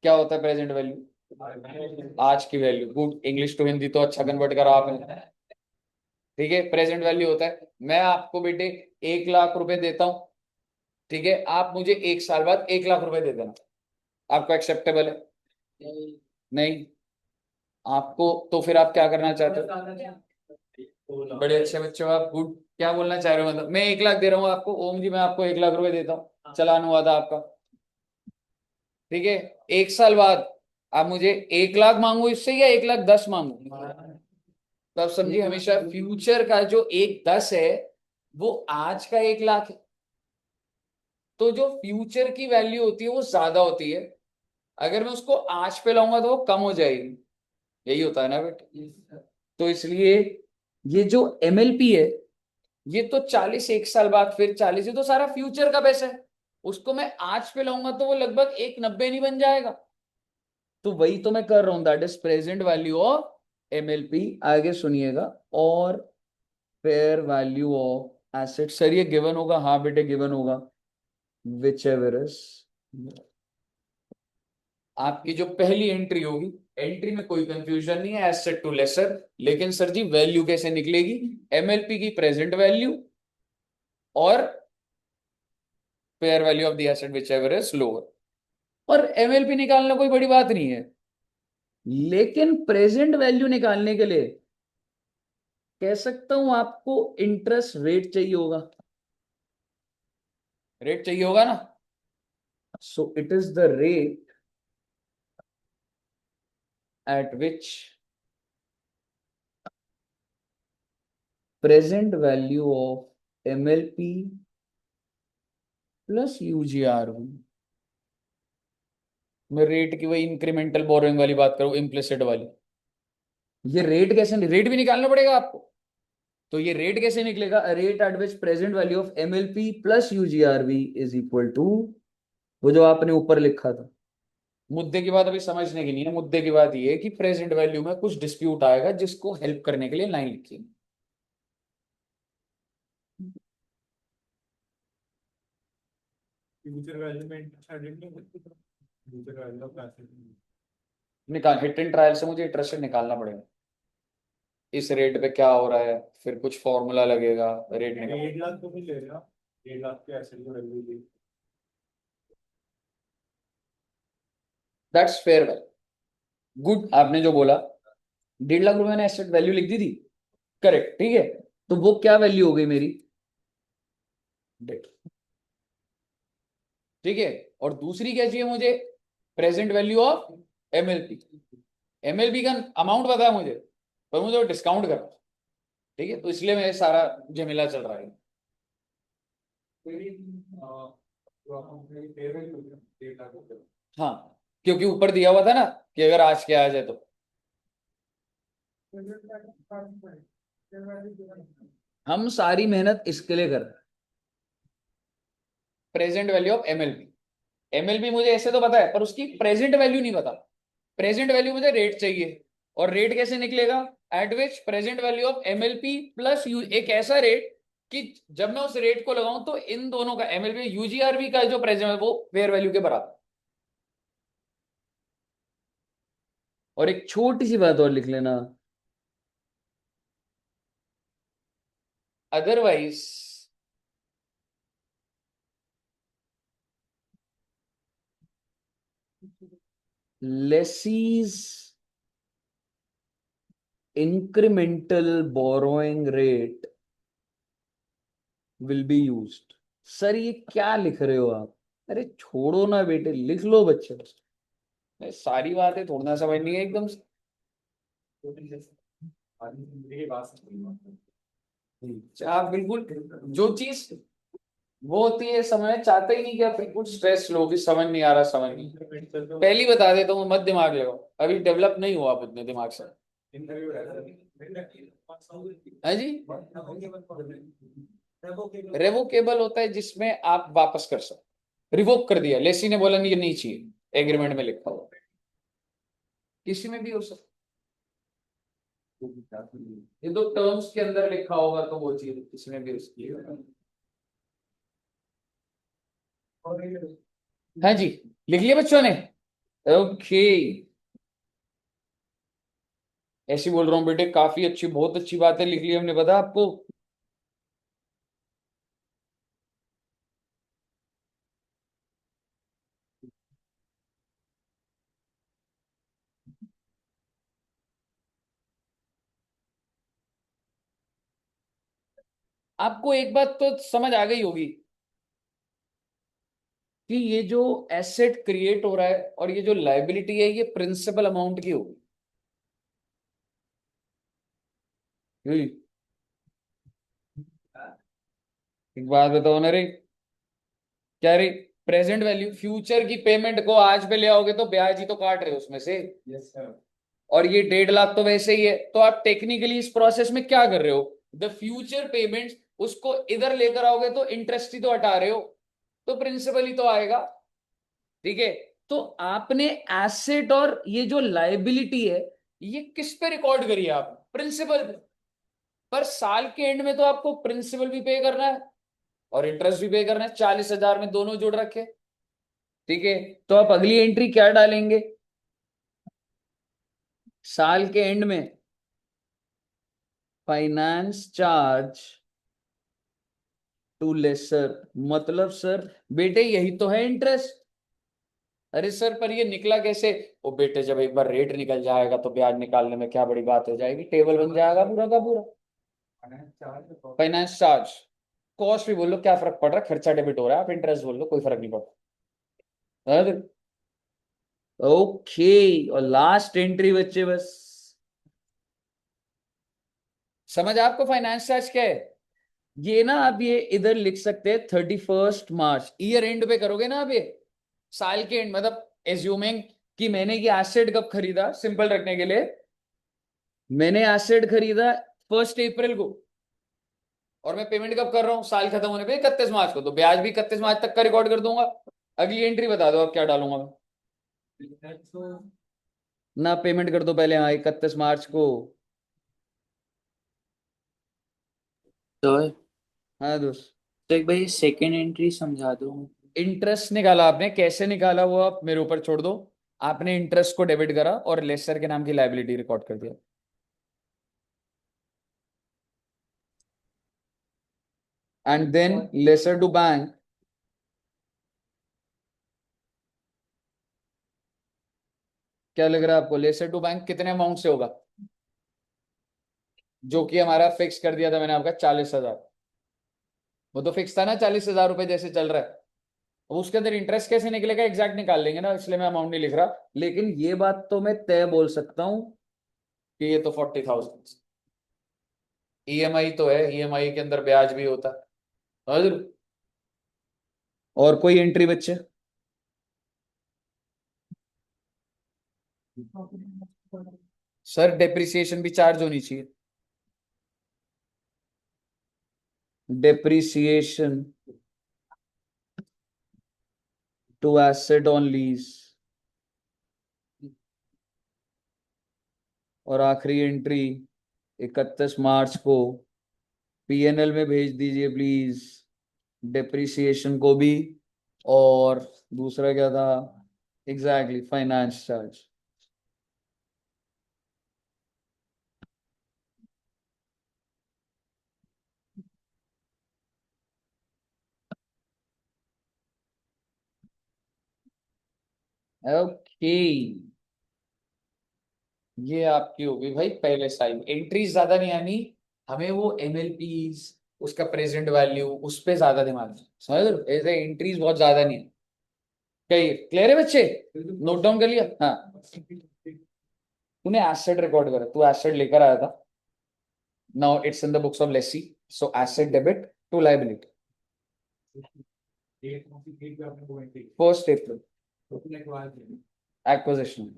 क्या होता है प्रेजेंट वैल्यू? आज की value. Good, English to Hindi तो अच्छा कन्वर्ट करा आपने। ठीक है, प्रेजेंट वैल्यू होता है, मैं आपको बेटे 1,00,000 रुपए देता हूं, ठीक है, आप मुझे 1 साल बाद 1,00,000 रुपए दे देना, आपको एक्सेप्टेबल है? नहीं, आपको तो फिर आप क्या करना चाहते हो? बड़े अच्छे बच्चे हो आप, गुड। क्या बोलना चाह रहे हो? मतलब मैं 1 लाख दे रहा हूँ आपको, ओम जी मैं आपको 1 लाख रुपए देता हूँ, चलान हुआ था आपका, ठीक है। 1 साल बाद आप मुझे 1 लाख मांगो इससे या 1,10,000 मांगो? तो आप समझिए, हमेशा फ्यूचर का जो 1,10,000 है वो आज का 1 लाख है। तो जो फ्यूचर की वैल्यू होती है वो ज्यादा होती है, अगर मैं उसको आज पे लाऊंगा तो वो कम हो जाएगी। यही होता है ना बेटे। तो इसलिए ये जो एमएलपी है, ये तो 40 1 साल बाद, फिर 40, ये तो सारा फ्यूचर का पैसा है। उसको मैं आज पे लाऊंगा तो वो लगभग 1,90 नहीं बन जाएगा? तो वही तो मैं कर रहा हूं, that is present value of MLP. आगे सुनिएगा, और fair value of asset. Sir ये गिवन होगा? हाँ बेटे गिवन होगा, विच एवर इज। आपकी जो पहली एंट्री होगी, एंट्री में कोई कंफ्यूजन नहीं है, एसेट टू लेसर। लेकिन सर जी वैल्यू कैसे निकलेगी? एमएलपी की प्रेजेंट वैल्यू और fair value of the asset which ever is lower. और एमएलपी निकालना कोई बड़ी बात नहीं है, लेकिन प्रेजेंट वैल्यू निकालने के लिए कह सकता हूं आपको इंटरेस्ट रेट चाहिए होगा। रेट चाहिए होगा ना? So it is the rate at which present value of MLP plus UGRV. मैं रेट की वही इंक्रीमेंटल बोरोइंग वाली बात करूं, इम्प्लिसिट वाली। ये रेट कैसे, रेट भी निकालना पड़ेगा आपको। तो ये रेट कैसे निकलेगा? Rate at which present value of MLP plus UGRV is equal to वो जो आपने ऊपर लिखा था। मुद्दे की बात अभी समझने की नहीं है, मुद्दे की बात ये है कि प्रेजेंट वैल्यू में कुछ डिस्प्यूट आएगा जिसको हेल्प करने के लिए लाइन लिखी है। फ्यूचर वैल्यू में interest future value of asset. निकाल, हिट एंड ट्रायल से मुझे इंटरेस्ट निकालना पड़ेगा, इस रेट पे क्या हो रहा है, फिर कुछ फॉर्मूला लगेगा, रेट निकाल। 1 लाख तो नहीं ले रहा, 1 लाख के एसेट की value the. That's fair value, good. आपने जो बोला 1.5 लाख रुपए मैंने एसेट वैल्यू लिख दी थी, करेक्ट, ठीक है। तो वो क्या वैल्यू हो गई मेरी? डेट, ठीक है। और दूसरी क्या चाहिए मुझे? Present value of MLP. MLP का अमाउंट पता है मुझे, पर मुझे वो डिस्काउंट करना, ठीक है। तो इसलिए मेरे सारा झमेला चल रहा है। हाँ, क्योंकि ऊपर दिया हुआ था ना कि अगर आज के आ जाए तो। हम सारी मेहनत इसके लिए कर रहे हैं, present value of MLP. MLP मुझे ऐसे तो पता है, पर उसकी प्रेजेंट वैल्यू नहीं पता। प्रेजेंट वैल्यू मुझे रेट चाहिए, और रेट कैसे निकलेगा? Eight which present value of MLP plus you, एक ऐसा रेट कि जब मैं उस रेट को लगाऊं तो इन दोनों का एमएलपी यूजीआरवी का जो प्रेजेंट है वो फेयर वैल्यू के बराबर। और एक छोटी सी बात और लिख लेना, otherwise lessee's incremental borrowing rate will be used. Sir ये क्या लिख रहे हो आप? अरे छोड़ो ना बेटे, लिख लो बच्चे। सारी बातें थोड़ा ना समझनी है एकदम से। आप बिल्कुल, जो चीज वो होती है समझ में चाहते ही नहीं कि आप बिल्कुल स्ट्रेस लो कि समझ नहीं आ रहा, समझ नहीं। पहली बता देता हूँ, मत दिमाग लगाओ, अभी डेवलप नहीं हुआ आप उतने दिमाग से। है जी, रेवोकेबल होता है जिसमें आप वापस कर सकते। रिवोक कर दिया, लेसी ने बोला नहीं ये नहीं चाहिए, एग्रीमेंट में लिखा हुआ, किसी में भी हो सकता। ये तो टर्म्स के अंदर लिखा होगा तो वो चीज किसी में भी हो सकती है। हाँ जी, लिख लिया बच्चों ने? ओके, ऐसी बोल रहा हूँ बेटे, काफी अच्छी, बहुत अच्छी बात है, लिख लिया हमने, पता आपको। आपको एक बात तो समझ आ गई होगी कि ये जो एसेट क्रिएट हो रहा है और ये जो लायबिलिटी है ये प्रिंसिपल अमाउंट की होगी। हम्म, एक बात बताओ ना रे, क्या रे, प्रेजेंट वैल्यू फ्यूचर की पेमेंट को आज पे ले आओगे तो ब्याज ही तो काट रहे हो उसमें से, यस सर। और ये 1.5 लाख तो वैसे ही है। तो आप टेक्निकली इस प्रोसेस में क्या कर रहे हो, द फ्यूचर पेमेंट्स उसको इधर लेकर आओगे तो इंटरेस्ट ही तो हटा रहे हो, तो प्रिंसिपल ही तो आएगा। ठीक है, तो आपने एसेट और ये जो लायबिलिटी है ये किस पे रिकॉर्ड करी है, आप प्रिंसिपल पे। पर साल के एंड में तो आपको प्रिंसिपल भी पे करना है और इंटरेस्ट भी पे करना है, 40,000 में दोनों जोड़ रखे। ठीक है, तो आप अगली एंट्री क्या डालेंगे, साल के एंड में फाइनेंस चार्ज टू लेसर, मतलब सर बेटे यही तो है इंटरेस्ट। अरे सर पर ये निकला कैसे, वो बेटे जब एक बार रेट निकल जाएगा तो ब्याज निकालने में क्या बड़ी बात हो जाएगी, टेबल बन जाएगा पूरा का पूरा। फाइनेंस चार्ज, कॉस्ट भी बोल लो, क्या फर्क पड़ रहा है, खर्चा डेबिट हो रहा है, आप इंटरेस्ट बोल लो, कोई फर्क नहीं पड़ता। ओके, और लास्ट एंट्री बच्चे बस, समझ आपको फाइनेंस चार्ज क्या है। ये ना आप ये इधर लिख सकते हैं 31 मार्च, ईयर एंड पे करोगे ना आप ये, साल के एंड मतलब एज्यूमिंग कि मैंने ये एसेट कब खरीदा, सिंपल रखने के लिए मैंने एसेट खरीदा 1 अप्रैल को और मैं पेमेंट कब कर रहा हूँ, साल खत्म होने पे 31 मार्च को, तो ब्याज भी 31 मार्च तक का रिकॉर्ड कर दूंगा। अगली एंट्री बता दो आप क्या डालूंगा मैं, ना पेमेंट कर दो पहले, हाँ 31 मार्च को। तो हाँ दोस्त, तो एक भाई सेकेंड एंट्री समझा दो। इंटरेस्ट निकाला आपने, कैसे निकाला वो आप मेरे ऊपर छोड़ दो। आपने इंटरेस्ट को डेबिट करा और लेसर के नाम की लायबिलिटी रिकॉर्ड कर दिया, and then lessor to bank, क्या लग रहा है आपको लेसर टू बैंक कितने अमाउंट से होगा, जो कि हमारा फिक्स कर दिया था मैंने आपका 40,000, वो तो फिक्स था ना 40,000 रुपए जैसे चल रहा है। अब उसके अंदर इंटरेस्ट कैसे निकलेगा एग्जैक्ट निकाल लेंगे ना, इसलिए मैं अमाउंट नहीं लिख रहा, लेकिन ये बात तो मैं तय बोल सकता हूँ कि ये तो 40,000 ईएमआई तो है, ईएमआई के अंदर ब्याज भी होता है। और कोई एंट्री बच्चे, सर डेप्रिसिएशन भी चार्ज होनी चाहिए, depreciation to asset on lease. और आखिरी एंट्री 31 मार्च को पीएनएल में भेज दीजिए प्लीज, डेप्रिसिएशन को भी, और दूसरा क्या था, एग्जैक्टली फाइनेंस चार्ज। ओके, ये आपकी होगी भाई पहले साइड, एंट्रीज ज्यादा नहीं आनी, हमें वो एमएलपीज उसका प्रेजेंट वैल्यू उस पे ज्यादा दिमाग है। समझ लो, ऐसे एंट्रीज बहुत ज्यादा नहीं है। कही क्लियर है बच्चे, नोट डाउन कर लिया, हाँ। तूने एसेट रिकॉर्ड करा, तू एसेट लेकर आया था, now it's in the books of lessee, so asset debit to liability 1 April acquisition,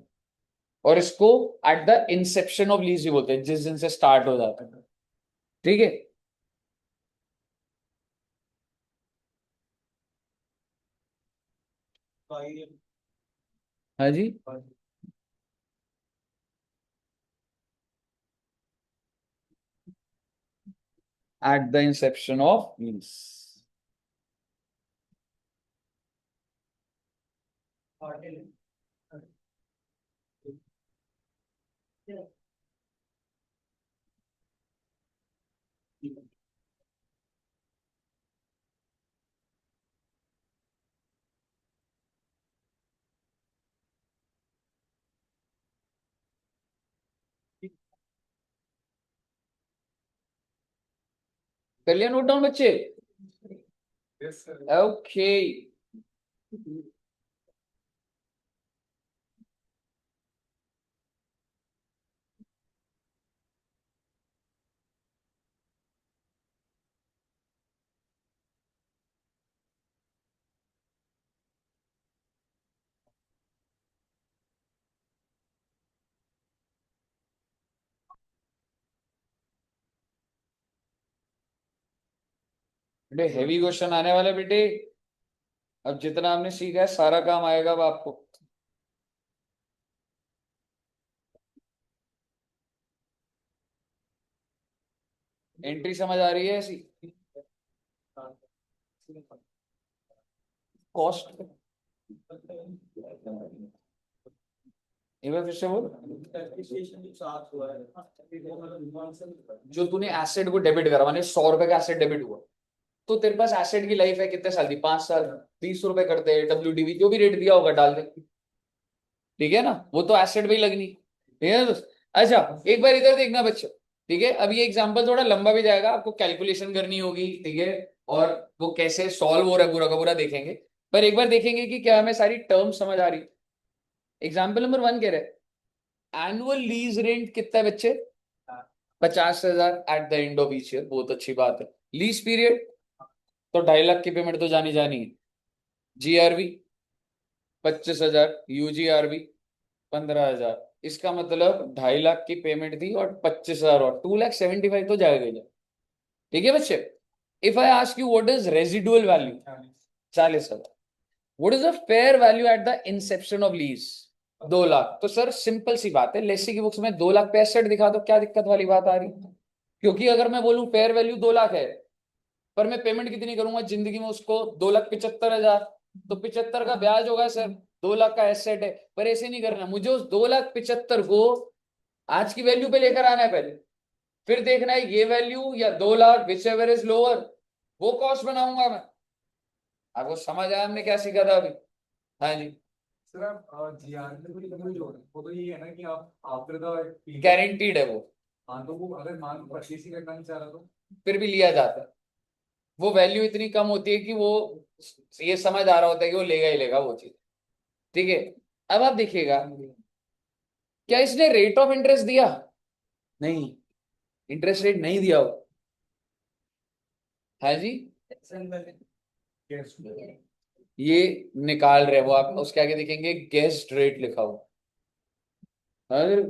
और इसको at the inception of lease भी बोलते हैं, जिस दिन से स्टार्ट हो जाता है। ठीक है, हाँ जी, at the inception of lease. कर लिया नोट डाउन बच्चे? Yes, sir. ओके, बेटे हेवी क्वेश्चन आने वाला बेटे। अब जितना आपने सीखा है सारा काम आएगा अब आपको। एंट्री समझ आ रही है ऐसी? कॉस्ट एक बार फिर से बोल। जो तूने एसेट को डेबिट करा, माने 100 रुपए का एसेट डेबिट हुआ, तो तेरे पास एसेट की लाइफ है कितने साल की? 5 साल। 20 रुपए करते हैं WDV, जो भी रेट दिया होगा डाल दे, ठीक है ना? वो तो एसेट पे ही लगनी, ठीक है ना दोस्त? अच्छा एक बार इधर देखना बच्चों, ठीक है? अब ये एग्जांपल थोड़ा लंबा भी जाएगा, आपको कैलकुलेशन करनी होगी, ठीक है? और वो कैसे सॉल्व हो रहा है पूरा का पूरा देखेंगे, पर एक बार देखेंगे कि क्या हमें सारी टर्म समझ आ रही। एग्जाम्पल नंबर 1 कह रहे एनुअल लीज रेंट कितना है बच्चे? 50,000 at the end of each year, बहुत अच्छी बात है। लीज पीरियड तो 2.5 लाख की पेमेंट तो जानी जानी है। GRV 25,000, UGRV 15,000, इसका मतलब 2.5 लाख की पेमेंट थी और 25,000 और 2,75,000 तो जाएगा ही। ठीक है बच्चे? If I ask you what is residual value? 40,000। What is the fair value eight the inception of lease? 2 lakh. तो सर सिंपल सी बात है, लेसी की बुक्स में 2 लाख पे एसेट दिखा दो, क्या दिक्कत वाली बात आ रही? क्योंकि अगर मैं बोलूं फेयर वैल्यू 2 लाख है, पर मैं पेमेंट कितनी करूंगा जिंदगी में उसको? 2,75,000। तो 75 का ब्याज होगा सर, 2 लाख का एसेट है। पर ऐसे नहीं करना, मुझे उस 2,75,000 को आज की वैल्यू पे लेकर आना है पहले, फिर देखना है ये वैल्यू या 2 lakh, which ever is lower, वो कॉस्ट बनाऊंगा मैं। आपको समझ आया हमने क्या सीखा था अभी? हाँ जी। सर आप जीआर में कोई कमी जो है वो तो ये है ना कि आप आफ्टर द गारंटीड है वो, हाँ, तो वो अगर मान लो परचेज ही करना नहीं चाह रहा तो फिर भी लिया जाता है। वो वैल्यू इतनी कम होती है कि वो ये समझ आ रहा होता है कि वो लेगा ही लेगा वो चीज, ठीक है? अब आप देखिएगा, क्या इसने रेट ऑफ इंटरेस्ट दिया? नहीं, इंटरेस्ट रेट नहीं दिया हो। है जी? yes, ये निकाल रहे वो, आप उसके आगे देखेंगे गेस्ट रेट लिखा हुआ। हाँ,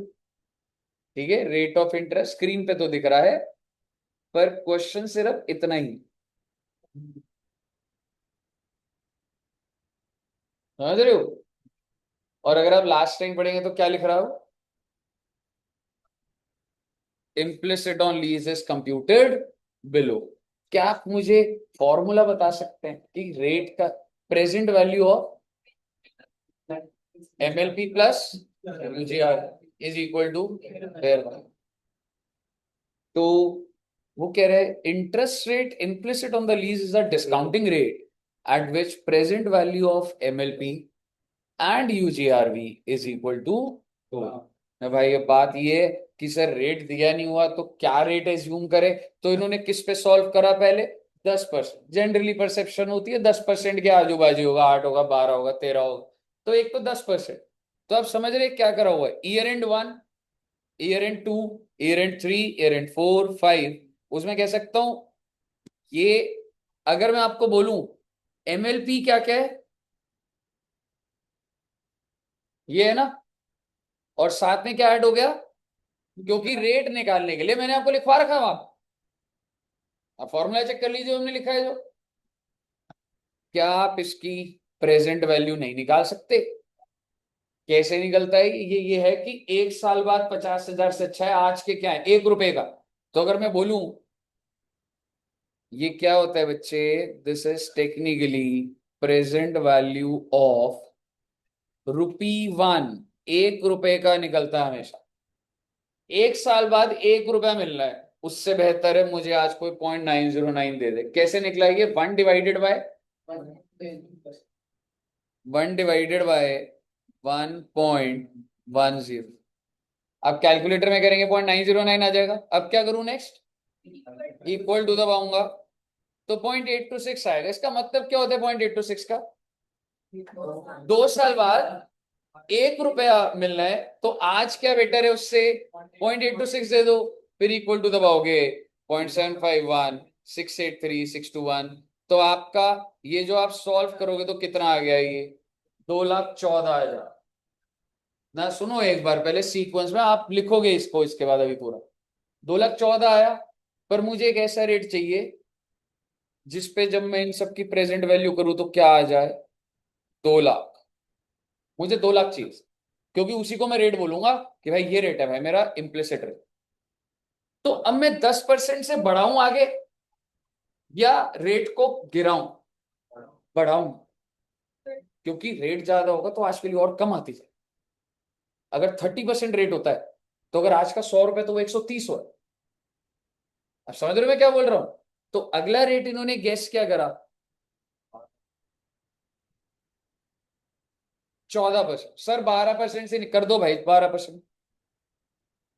ठीक है? रेट ऑफ इंटरेस्ट स्क्रीन पे तो दिख रहा है, पर क्वेश्चन सिर्फ इतना ही। समझ रहे हो? और अगर आप लास्ट टाइम पढ़ेंगे तो क्या लिख रहा हो? Implicit on lease is computed below. क्या आप मुझे फॉर्मूला बता सकते हैं कि रेट का present value of MLP plus UGR is equal to fair value? तो वो कह रहे हैं interest rate implicit on the lease is a discounting rate at which present value of MLP and UGRV is equal to 2। मैं भाई ये बात ये है कि सर रेट दिया नहीं हुआ तो क्या रेट एज्यूम करे? तो इन्होंने किस पे सॉल्व करा पहले? 10%। जनरली परसेप्शन होती है 10% के आजू बाजू होगा, 8 होगा, 12 होगा, 13 होगा, तो एक तो 10%। तो आप समझ रहे क्या करा हुआ है? Year and 1, year and 2, year and 3, year and 4, 5, उसमें कह सकता हूं ये। अगर मैं आपको बोलूं MLP क्या क्या है, ये है ना, और साथ में क्या ऐड हो गया? क्योंकि रेट निकालने के लिए मैंने आपको लिखवा रखा है वहां, आप फॉर्मूला चेक कर लीजिए, हमने लिखा है जो। क्या आप इसकी प्रेजेंट वैल्यू नहीं निकाल सकते? कैसे निकलता है ये है कि 1 साल बाद 50,000 से अच्छा है आज के क्या है 1 रुपए का। तो अगर मैं बोलूं ये क्या होता है बच्चे, this is technically present value of ₹1, 1 रुपए का निकलता है हमेशा। 1 साल बाद 1 रुपया मिल रहा है, उससे बेहतर है मुझे आज कोई 0.909 दे दे। कैसे निकला ये? 1 डिवाइडेड बाय 1.10। आप कैलकुलेटर में करेंगे 0.909 आ जाएगा। अब क्या करूं नेक्स्ट? इक्वल टू दबाऊंगा तो 0.826 आएगा। इसका मतलब क्या होता है 0.826 का? 2 साल बाद 1 रुपया मिलना है, तो आज क्या बेटर है उससे 0.826 दे दो, फिर इक्वल टू दबाओगे 0.751 683 621। तो आपका ये जो आप सॉल्व करोगे तो कितना आ गया, ये 2,14,000 ना। सुनो एक बार पहले सीक्वेंस में आप लिखोगे इसको, इसके बाद अभी पूरा 2,14,000 आया। पर मुझे एक ऐसा रेट चाहिए जिसपे जब मैं इन सब की प्रेजेंट वैल्यू करूं तो क्या आ जाए, 2 लाख। मुझे 2 लाख चाहिए, क्योंकि उसी को मैं रेट बोलूंगा कि भाई ये रेट है भाई मेरा इम्प्लिसिट रेट। तो अब मैं 10% से बढ़ाऊं आगे या रेट को गिराऊं? बढ़ाऊं, क्योंकि रेट ज्यादा होगा तो आज के लिए और कम आती जाए। अगर 30% रेट होता है तो अगर आज का 100 रुपए तो वो 130 हो। अब समझ रहे हो मैं क्या बोल रहा हूं? तो अगला रेट इन्होंने गेस क्या करा, 14%। सर 12% से कर दो भाई 12%।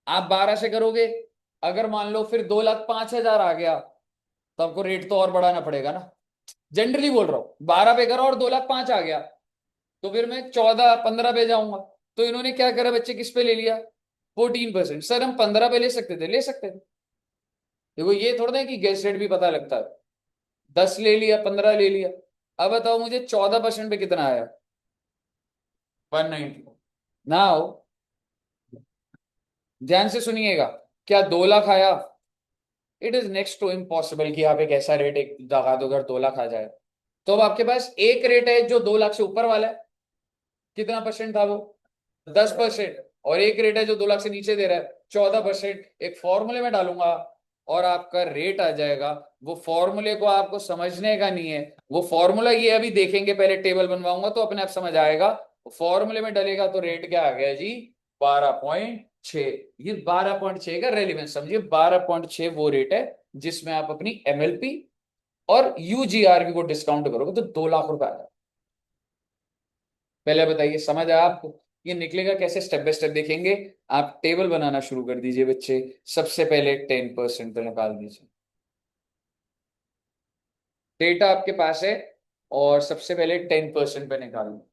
आप 12 से करोगे, अगर मान लो फिर 2,05,000 आ गया तो आपको रेट तो और बढ़ाना पड़ेगा ना। जनरली बोल रहा हूं, 12 पे करो और 2,05,000 आ गया तो फिर मैं 14-15 पे जाऊंगा। तो इन्होंने क्या करा बच्चे, किस पे ले लिया, 14%। सर हम 15 पे ले सकते थे, ले सकते थे। देखो ये थोड़ा ना कि गेस रेट भी पता लगता है। 10 ले लिया, 15 ले लिया। अब बताओ मुझे 14% पे कितना आया, 190। नाउ ध्यान से सुनिएगा, क्या 2 लाख आया? It is next to impossible कि आप एक ऐसा रेट एक लगा दो अगर 2 लाख आ जाए। तो अब आपके पास एक रेट है जो 2 लाख से ऊपर वाला है, कितना परसेंट था वो, 10%। और एक रेट है जो 2 लाख से नीचे दे रहा है, 14%। एक फॉर्मूले में डालूंगा और आपका रेट आ जाएगा। वो फॉर्मूले को आपको समझने का नहीं है, वो फॉर्मूला ये अभी देखेंगे, पहले टेबल बनवाऊंगा तो अपने आप समझ आएगा। फॉर्मूले में डलेगा तो रेट क्या आ गया जी, 12.6। ये 12.6 का रेलिवेंस समझिए, 12.6 वो रेट है जिसमें आप अपनी एमएलपी और यूजीआरवी को डिस्काउंट करोगे तो 2 लाख रुपए आ जाएगा। पहले बताइए समझ आया आपको? ये निकलेगा कैसे, स्टेप बाय स्टेप देखेंगे। आप टेबल बनाना शुरू कर दीजिए बच्चे। सबसे पहले 10% पे निकाल दीजिए, डेटा आपके पास है, और सबसे पहले 10% पे निकालो।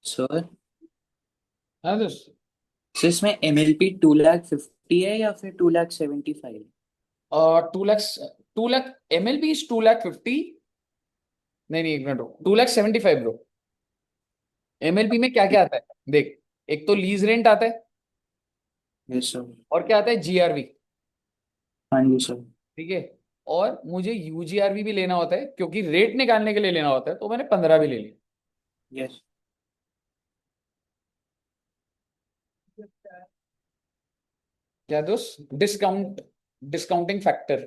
सर, हाँ दोस्त। सर इसमें एमएलपी 2,50,000 है या फिर 2,75,000? 2 लाख, 2 लाख एमएलपी इज 2,50,000। नहीं नहीं, एक मिनट, 2,75,000 ब्रो। एमएलपी में क्या क्या आता है देख, एक तो लीज रेंट आता है, यस सर। और क्या आता है, जीआरवी। हाँ जी सर। ठीक है, और मुझे यूजीआरवी भी लेना होता है क्योंकि रेट निकालने के लिए लेना होता है, तो मैंने 15 भी ले लिया। यस। क्या दोस्त, discount, discounting factor,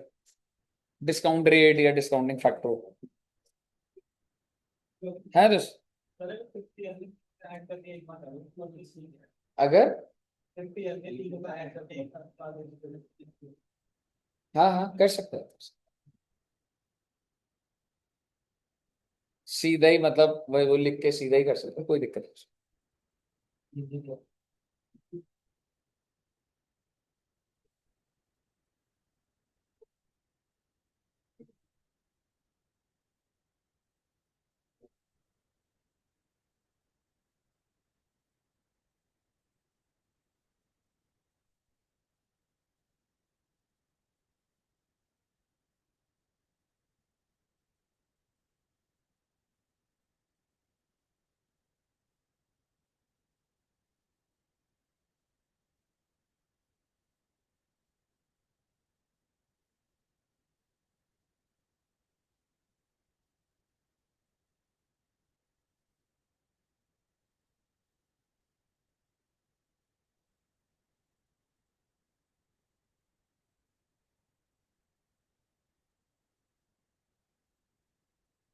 discount rate या डिस्काउंटिंग फैक्टर है दोस्त। अगर, हाँ हाँ कर सकते हैं, सीधा ही मतलब वो लिख के सीधा ही कर सकते हैं, कोई दिक्कत नहीं।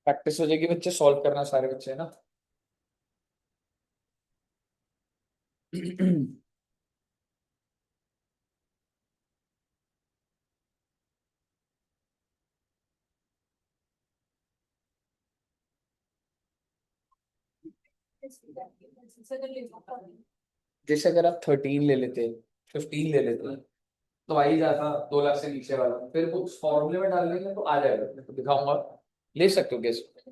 प्रैक्टिस हो जाएगी, बच्चे सॉल्व करना सारे बच्चे है ना। जैसे अगर आप 13 ले लेते, 15 ले लेते, तो आ ही जाता 2 लाख से नीचे वाला, फिर वो उस फॉर्मूले में डाल देंगे तो आ जाएगा, मैं तो दिखाऊंगा, ले सकते हो कैसे।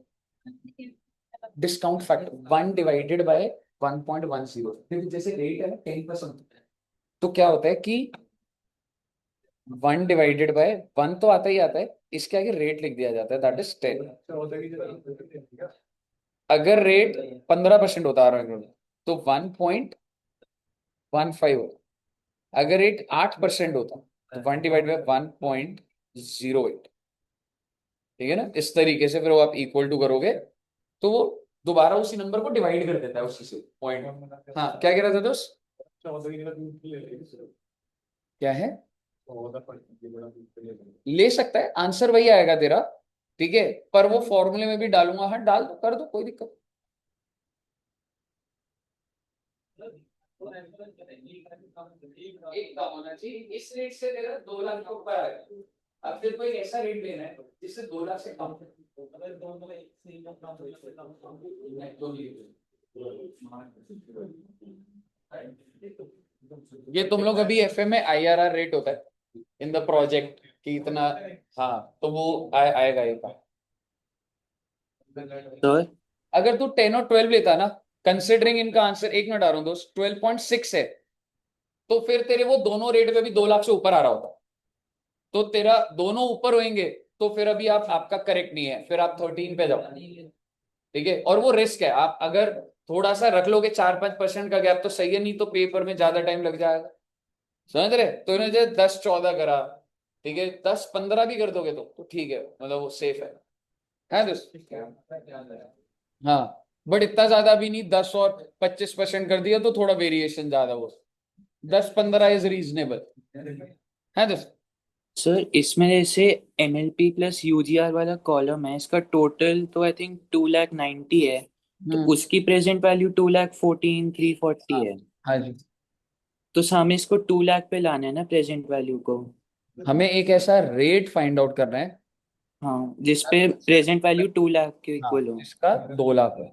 डिस्काउंट फैक्टर 1 डिवाइडेड बाय 1.10, क्योंकि जैसे रेट है ना 10%, तो क्या होता है कि 1 डिवाइडेड बाय 1 तो आता ही आता है, इसके आगे रेट लिख दिया जाता है, दैट इज 10। अगर रेट 15% होता आ रहा है तो 1.15 होता, अगर रेट 8% होता तो 1 डिवाइड बाय 1.08, ठीक है ना। इस तरीके से फिर वो आप इक्वल टू करोगे तो वो दोबारा उसी नंबर को डिवाइड कर देता है उसी से पॉइंट। हाँ क्या कह रहा था दोस्त, क्या है, ले सकता है, आंसर वही आएगा तेरा, ठीक है, पर वो फॉर्मूले में भी डालूंगा, हाँ डाल दो, कर दो, कोई दिक्कत। एक कम होना चाहिए, इस रेट से तेरा 2 लाख के ऊपर आएगा। अब फिर कोई ऐसा रेट लेना है जिससे 2 लाख से कम हो। ये तुम लोग अभी एफए में आईआरआर रेट होता है इन द प्रोजेक्ट कि इतना, हाँ तो वो आएगा ये का। तो अगर तू 10 और 12 लेता ना, कंसिडरिंग इनका आंसर, एक मिनट आ रहा हूँ दोस्त, 12.6 है, तो फिर तेरे वो दोनों रेट पे भी 2 लाख से ऊपर आ रहा होता, तो तेरा दोनों ऊपर होंगे, तो फिर अभी आप आपका करेक्ट नहीं है, फिर आप 13 पे जाओ, ठीक है। और वो रिस्क है, आप अगर थोड़ा सा रख लोगे 4-5% का गैप तो सही है, नहीं तो पेपर में ज्यादा टाइम लग जाएगा, समझ रहे। तो इन्होंने जो 10-14 करा, ठीक है, 10-15 भी कर दोगे तो ठीक है, मतलब वो सेफ है दोस्त। हाँ बट इतना ज्यादा भी नहीं, 10 और 25% कर दिया तो थोड़ा वेरिएशन ज्यादा, वो 10-15 इज रीजनेबल है दोस्त। सर इसमें जैसे एमएलपी प्लस यूजीआर वाला कॉलम है, इसका टोटल तो आई थिंक 2,90,000 है, तो उसकी प्रेजेंट वैल्यू 2,14,340 हाँ है। हाँ जी, तो हमें इसको 2,00,000 पे लाना है ना प्रेजेंट वैल्यू को। हमें एक ऐसा रेट फाइंड आउट करना है, हाँ जिसपे प्रेजेंट वैल्यू 2,00,000 के हाँ इक्वल हो। इसका 2 लाख है।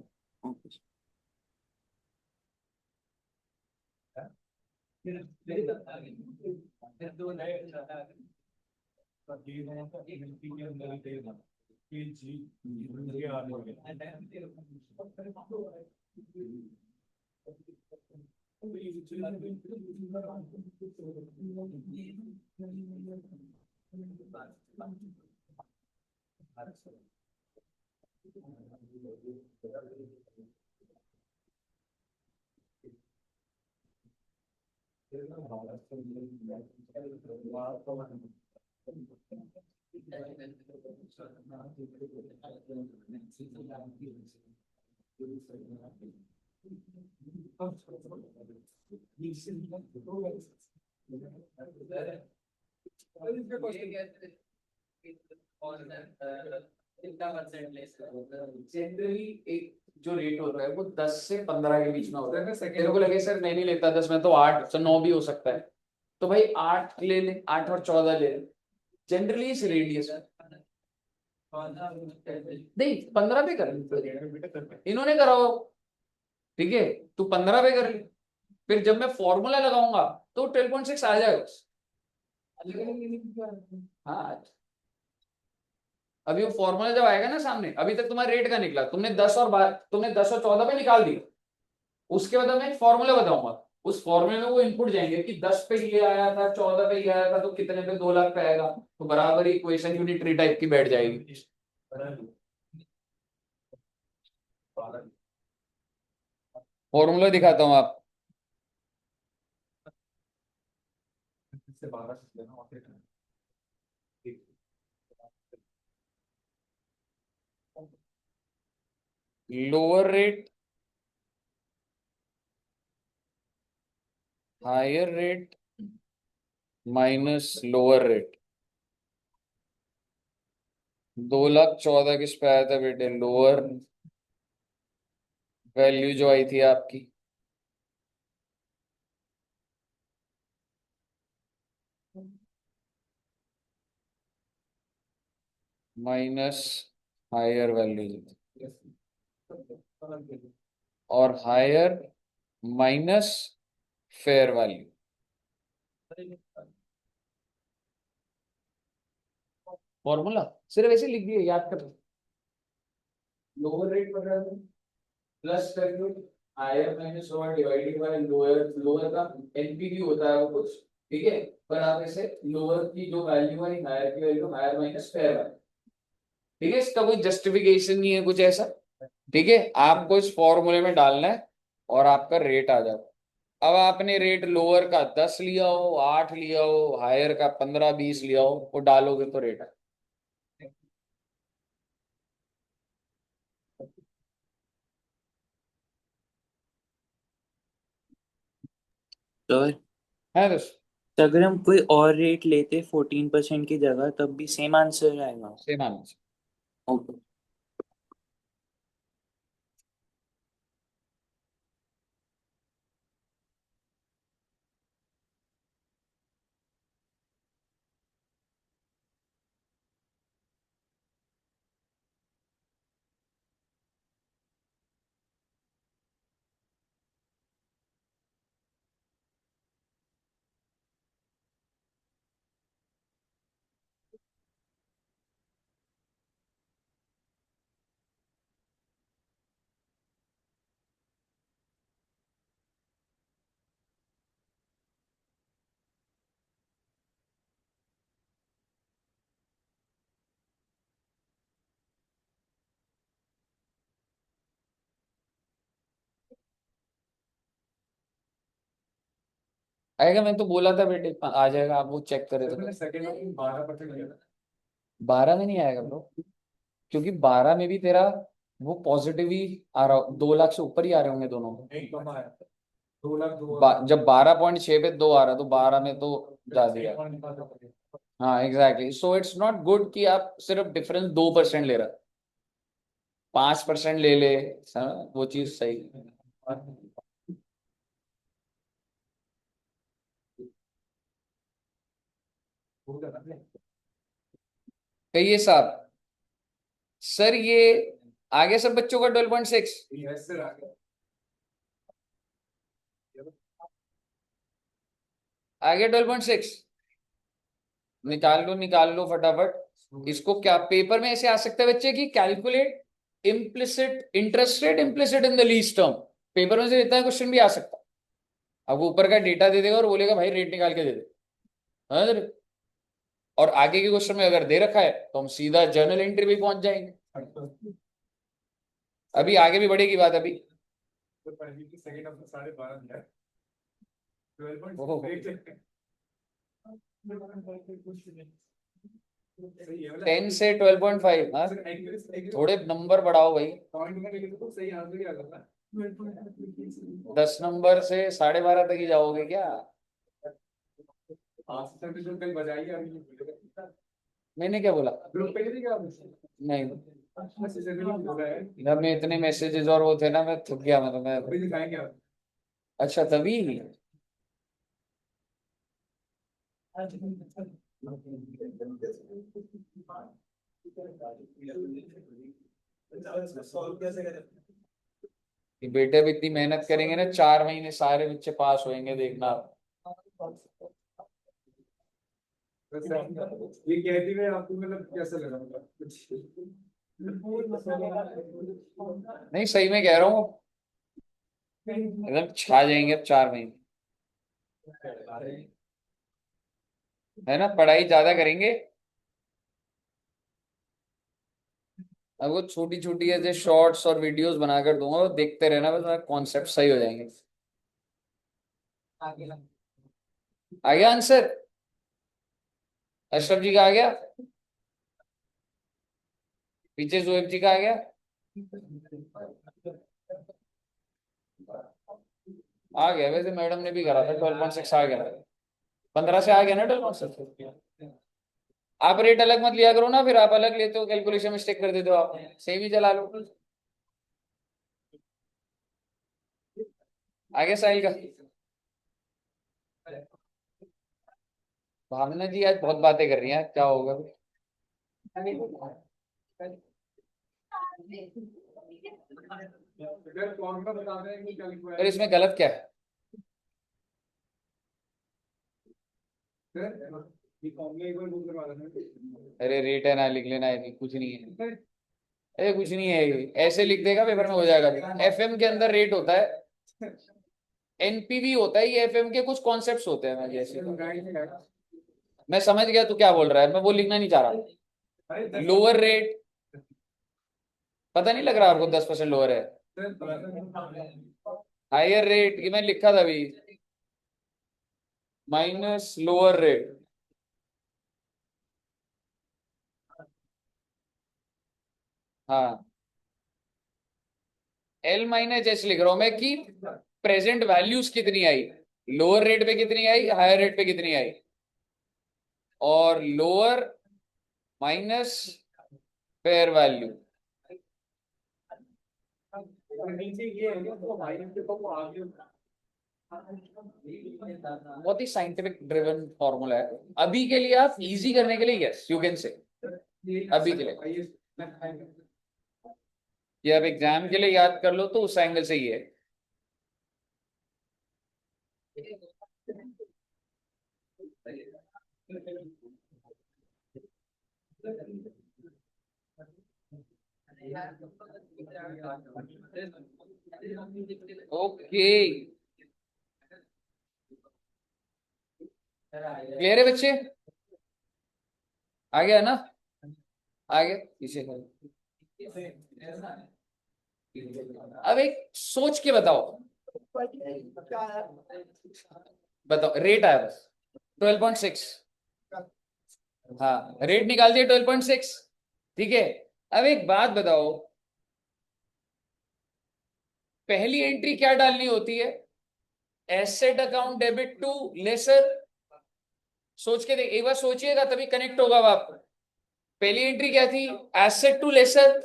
जनरली एक जो रेट होता है वो 10 से 15 के बीच में होता है, तेरे को लगे सर मैं नहीं लेता 10 में, तो 8 से 9 भी हो सकता है, तो भाई 8 ले ले, 8 और 14 ले ले, जनरली इस रेडियस नहीं 15 पे कर, इन्होंने करा हो, ठीक है, तू 15 पे कर ले, फिर जब मैं फॉर्मूला लगाऊंगा तो 12.6 आ जाएगा। हाँ अभी वो फॉर्मूला जब आएगा ना सामने, अभी तक तुम्हारे रेट का निकला, तुमने 10 और 14 पे निकाल दिया, उसके बाद मैं एक फॉर्मूला बताऊंगा, उस फॉर्मूले में वो इनपुट जाएंगे कि 10 पे ये आया था, 14 पे ये आया था, तो कितने पे 2 लाख पे आएगा, तो बराबर इक्वेशन यूनिटरी टाइप की बैठ जाएगी। फॉर्मूला दिखाता हूँ आप, lower rate, higher rate minus lower rate, 2,14,000 किस पे आया था बेटे? लोअर वैल्यू जो आई थी आपकी, माइनस हायर वैल्यू, और higher minus fair value. Formula सिर्फ ऐसे लिख दिए, याद कर। लोअर रेट पढ़ रहा है प्लस करके higher minus lower divided by lower, lower का एनपीवी होता है वो कुछ, ठीक है। पर आप ऐसे लोअर की जो वैल्यू है हायर की value higher minus fair value, ठीक है। इसका कोई जस्टिफिकेशन नहीं है कुछ ऐसा, ठीक है। आपको इस फॉर्मूले में डालना है और आपका रेट आ जाए। अब आपने रेट लोअर का 10 लिया हो, 8 लिया हो, हायर का 15-20 लिया हो, वो डालोगे तो रेट है। तो है दोस्त, अगर हम कोई और रेट लेते 14% की जगह तब भी सेम आंसर आएगा। Same answer. ओके। आएगा, मैं तो बोला था बेटे आ जाएगा, आप वो चेक करे सर तो। मैंने सेकंड में 12% लिया था। 12 में नहीं आएगा ब्रो, क्योंकि 12 में भी तेरा वो पॉजिटिव ही आ रहा, 2 लाख से ऊपर ही आ रहे होंगे दोनों। नहीं कम आया, 2 लाख दो जब 12.6 पे 2 आ रहा तो 12 में तो ज्यादा ही आ रहा। निकाल। हाँ exactly, so it's not good कि आप सिर्फ डिफरेंस 2% ले रहा, 5% ले ले, वो चीज सही। कहिए साहब। सर ये आगे सब बच्चों का 12.6 यस सर, आ गया। आगे 12.6 निकाल लो फटाफट। इसको क्या पेपर में ऐसे आ सकता है बच्चे की, calculate implicit interest rate implicit in the lease term. Paper में से इतना क्वेश्चन भी आ सकता है। अब वो ऊपर का डेटा दे देगा और बोलेगा भाई रेट निकाल के दे दे, हाँ सर? और आगे के क्वेश्चन में अगर दे रखा है तो हम सीधा जर्नल एंट्री पे पहुंच जाएंगे। अभी आगे भी बढ़ेगी बात अभी। तो पहली की सेकंड ऑफ 12.5 दिया है, ओहो, 12.8 सही है वाला। 10 से 12.5, हाँ सर एक थोड़े नंबर बढ़ाओ भाई। पॉइंट में लेके तो सही आंसर क्या करना 10 नंबर से 12.5 तक ही जाओगे क्या? आंसर तो कल बजाइए अभी। मैंने क्या बोला? ग्रुप पे नहीं क्या आपने? नहीं, अच्छा सीजन में हो रहा है, जब मैं इतने मैसेजेस और वो थे ना, मैं थक गया, मैं तो मैं। अभी दिखाएंगे आप। अच्छा तभी। सॉल्व कैसे करें? कि बेटे अब इतनी मेहनत करेंगे ना, 4 महीने सारे बच्चे पास होंगे, देखना आप। ये कहती है आपको, मतलब कैसा लगा, मतलब कुछ नहीं सही में कह रहा हूँ, एकदम छा जाएंगे अब 4 महीने, है ना? पढ़ाई ज्यादा करेंगे। अब वो छोटी छोटी ऐसे शॉर्ट्स और वीडियोस बनाकर दूंगा, वो देखते रहना, बस कॉन्सेप्ट सही हो जाएंगे। आ गया आंसर? अशरफ जी का आ गया, पीछे जोएब जी का आ गया। आ गया, वैसे मैडम ने भी करा था 12.6 आ गया, 15 से आ गया ना 12.6। आप रेट अलग मत लिया करो ना, फिर आप अलग लेते हो, कैलकुलेशन मिस्टेक कर देते हो, आप सेम ही चला लो। आगे साहिल का। भावना जी आज बहुत बातें कर रही हैं, क्या होगा? अगर कौन का बता दें कि क्या लिखा फिर है इसमें गलत क्या है? सर, ये फॉर्मूला एक बार बोल करवा देना। अरे रेट है ना, लिख लेना है, कुछ नहीं है। अरे कुछ नहीं है, ये ऐसे लिख देगा पेपर में हो जाएगा। एफएम के अंदर रेट होता है, एनपीवी होता है, ये एफएम के कुछ कॉन्सेप्ट्स होते हैं। मैं जैसे मैं समझ गया तू क्या बोल रहा है, मैं वो लिखना नहीं चाह रहा। लोअर रेट, पता नहीं लग रहा आपको 10% लोअर है। हायर रेट, ये मैं लिखा था अभी, माइनस लोअर रेट। हाँ, एल माइनस एच लिख रहा हूं मैं कि प्रेजेंट वैल्यूज कितनी आई, लोअर रेट पे कितनी आई, हायर रेट पे कितनी आई, और लोअर माइनस फेयर वैल्यू। नीचे ये है ना, तो भाई के तो आगे बहुत ही साइंटिफिक ड्रिवन फॉर्मूला है। अभी के लिए आप इजी करने के लिए यस यू कैन से, अभी के लिए ये आप एग्जाम के लिए याद कर लो तो उस एंगल से ही है। ओके, क्लियर है बच्चे? आ गया ना? आ गया, पीछे करो। अब एक सोच के बताओ, बताओ रेट आया बस 12.6। हाँ, रेट निकाल दिया 12.6, ठीक है। अब एक बात बताओ, पहली एंट्री क्या डालनी होती है? Asset account debit to lessor. सोच के देख, एक बार सोचिएगा तभी कनेक्ट होगा आप। पहली एंट्री क्या थी? Asset to lessor.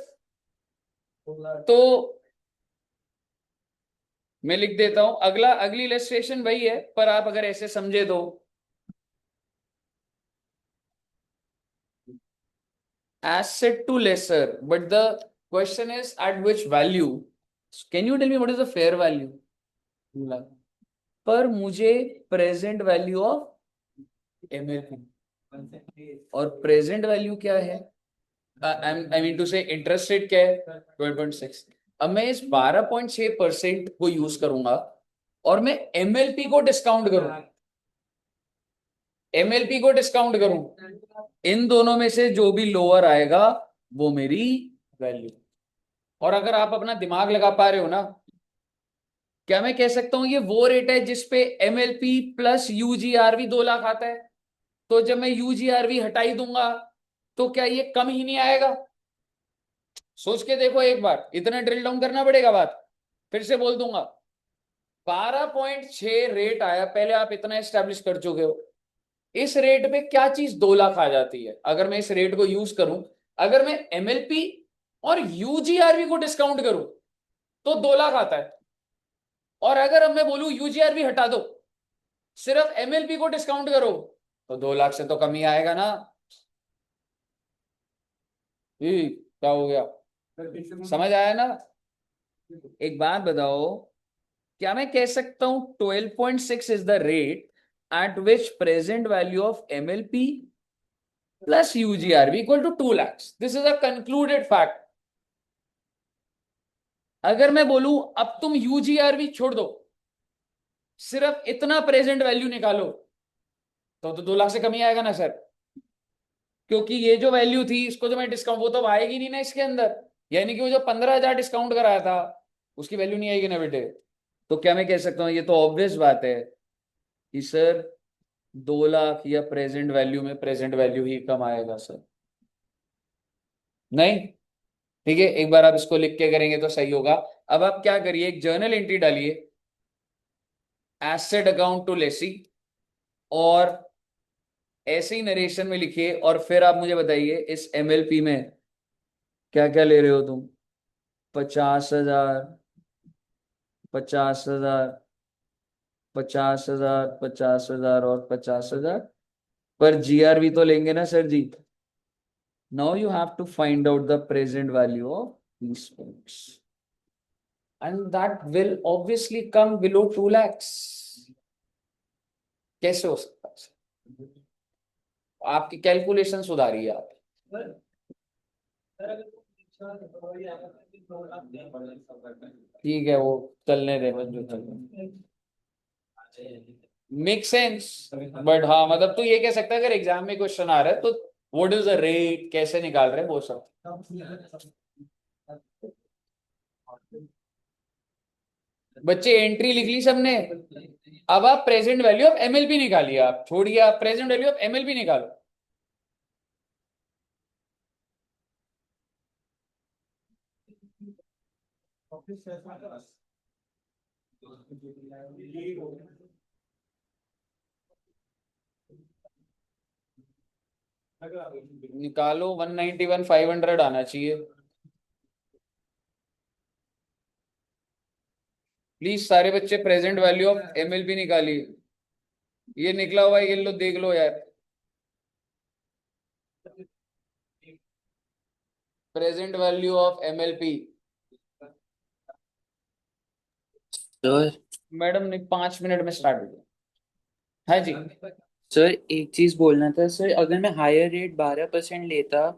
तो मैं लिख देता हूं, अगला अगली इलस्ट्रेशन वही है, पर आप अगर ऐसे समझे तो asset to lesser, but the question is at which value? Can you tell me what is the fair value? पर मुझे प्रेजेंट वैल्यू ऑफ एमएलपी, और प्रेजेंट वैल्यू क्या है? आई मीन टू से इंटरेस्ट रेट क्या है? 12.6। अब मैं इस 12.6% को यूज करूंगा और मैं एमएलपी को डिस्काउंट करूं, एमएलपी को डिस्काउंट करूं, इन दोनों में से जो भी लोअर आएगा वो मेरी वैल्यू। और अगर आप अपना दिमाग लगा पा रहे हो ना, क्या मैं कह सकता हूं ये वो रेट है जिसपे एमएलपी प्लस यूजीआरवी 2 लाख आता है, तो जब मैं यूजीआरवी हटाई दूंगा तो क्या ये कम ही नहीं आएगा? सोच के देखो एक बार, इतना ड्रिल डाउन करना पड़ेगा बात, फिर से बोल दूंगा। 12.6 रेट आया, पहले आप इतना एस्टेब्लिश कर चुके हो, इस रेट पे क्या चीज 2 लाख आ जाती है अगर मैं इस रेट को यूज करूं? अगर मैं एमएलपी और यूजीआरवी को डिस्काउंट करूं तो 2 लाख आता है, और अगर अब मैं बोलूं यूजीआरवी हटा दो, सिर्फ एमएलपी को डिस्काउंट करो, तो 2 लाख से तो कम ही आएगा ना। क्या हो गया, समझ आया ना? एक बात बताओ, क्या मैं कह सकता हूं 12.6 is the rate at which present value of MLP plus UGRV equal to 2 lakhs? This is a concluded fact. अगर मैं बोलूं अब तुम UGRV छोड़ दो, सिर्फ इतना प्रेजेंट वैल्यू निकालो, तो 2 लाख से कम ही आएगा ना सर, क्योंकि ये जो वैल्यू थी इसको जो मैं डिस्काउंट, वो तो आएगी नहीं ना इसके अंदर, यानी कि वो जो 15,000 डिस्काउंट कराया था उसकी वैल्यू नहीं आएगी ना बेटे। तो क्या मैं कह सकता हूं, ये तो ऑब्वियस बात है कि सर 2 लाख या प्रेजेंट वैल्यू में प्रेजेंट वैल्यू ही कम आएगा सर, नहीं? ठीक है, एक बार आप इसको लिख के करेंगे तो सही होगा। अब आप क्या करिए, एक जर्नल एंट्री डालिए, एसेट अकाउंट टू लेसी और ऐसे ही नरेशन में लिखिए और फिर आप मुझे बताइए इस एमएलपी में क्या क्या ले रहे हो तुम। 50,000, 50,000, 50,000, 50,000 और 50,000 पर जीआरवी तो लेंगे ना sir ji. Now you have to find out the present value of these points and that will obviously come below 2 lakhs। कैसे हो सकता है? आपकी कैलकुलेशन सुधारिए आप। ठीक है वो चलने दे बस जो चल मेक सेंस। बट हाँ मतलब तू ये कह सकता है अगर एग्जाम में क्वेश्चन आ रहा है तो व्हाट इज द रेट कैसे निकाल रहे हैं वो सब। बच्चे एंट्री लिख ली सबने। अब आप प्रेजेंट वैल्यू ऑफ एमएलपी निकालिए। आप छोड़िए आप प्रेजेंट वैल्यू ऑफ एमएलपी निकालो। निकालो 191,500 आना चाहिए। प्लीज सारे बच्चे प्रेजेंट वैल्यू ऑफ एमएलपी निकालिए। ये निकला हुआ है ये लो देख लो यार। Present value of MLP. Sir madam ने 5 मिनट में स्टार्ट हो गया। हाँ जी। सर एक चीज बोलना था सर, अगर मैं हायर रेट 12% लेता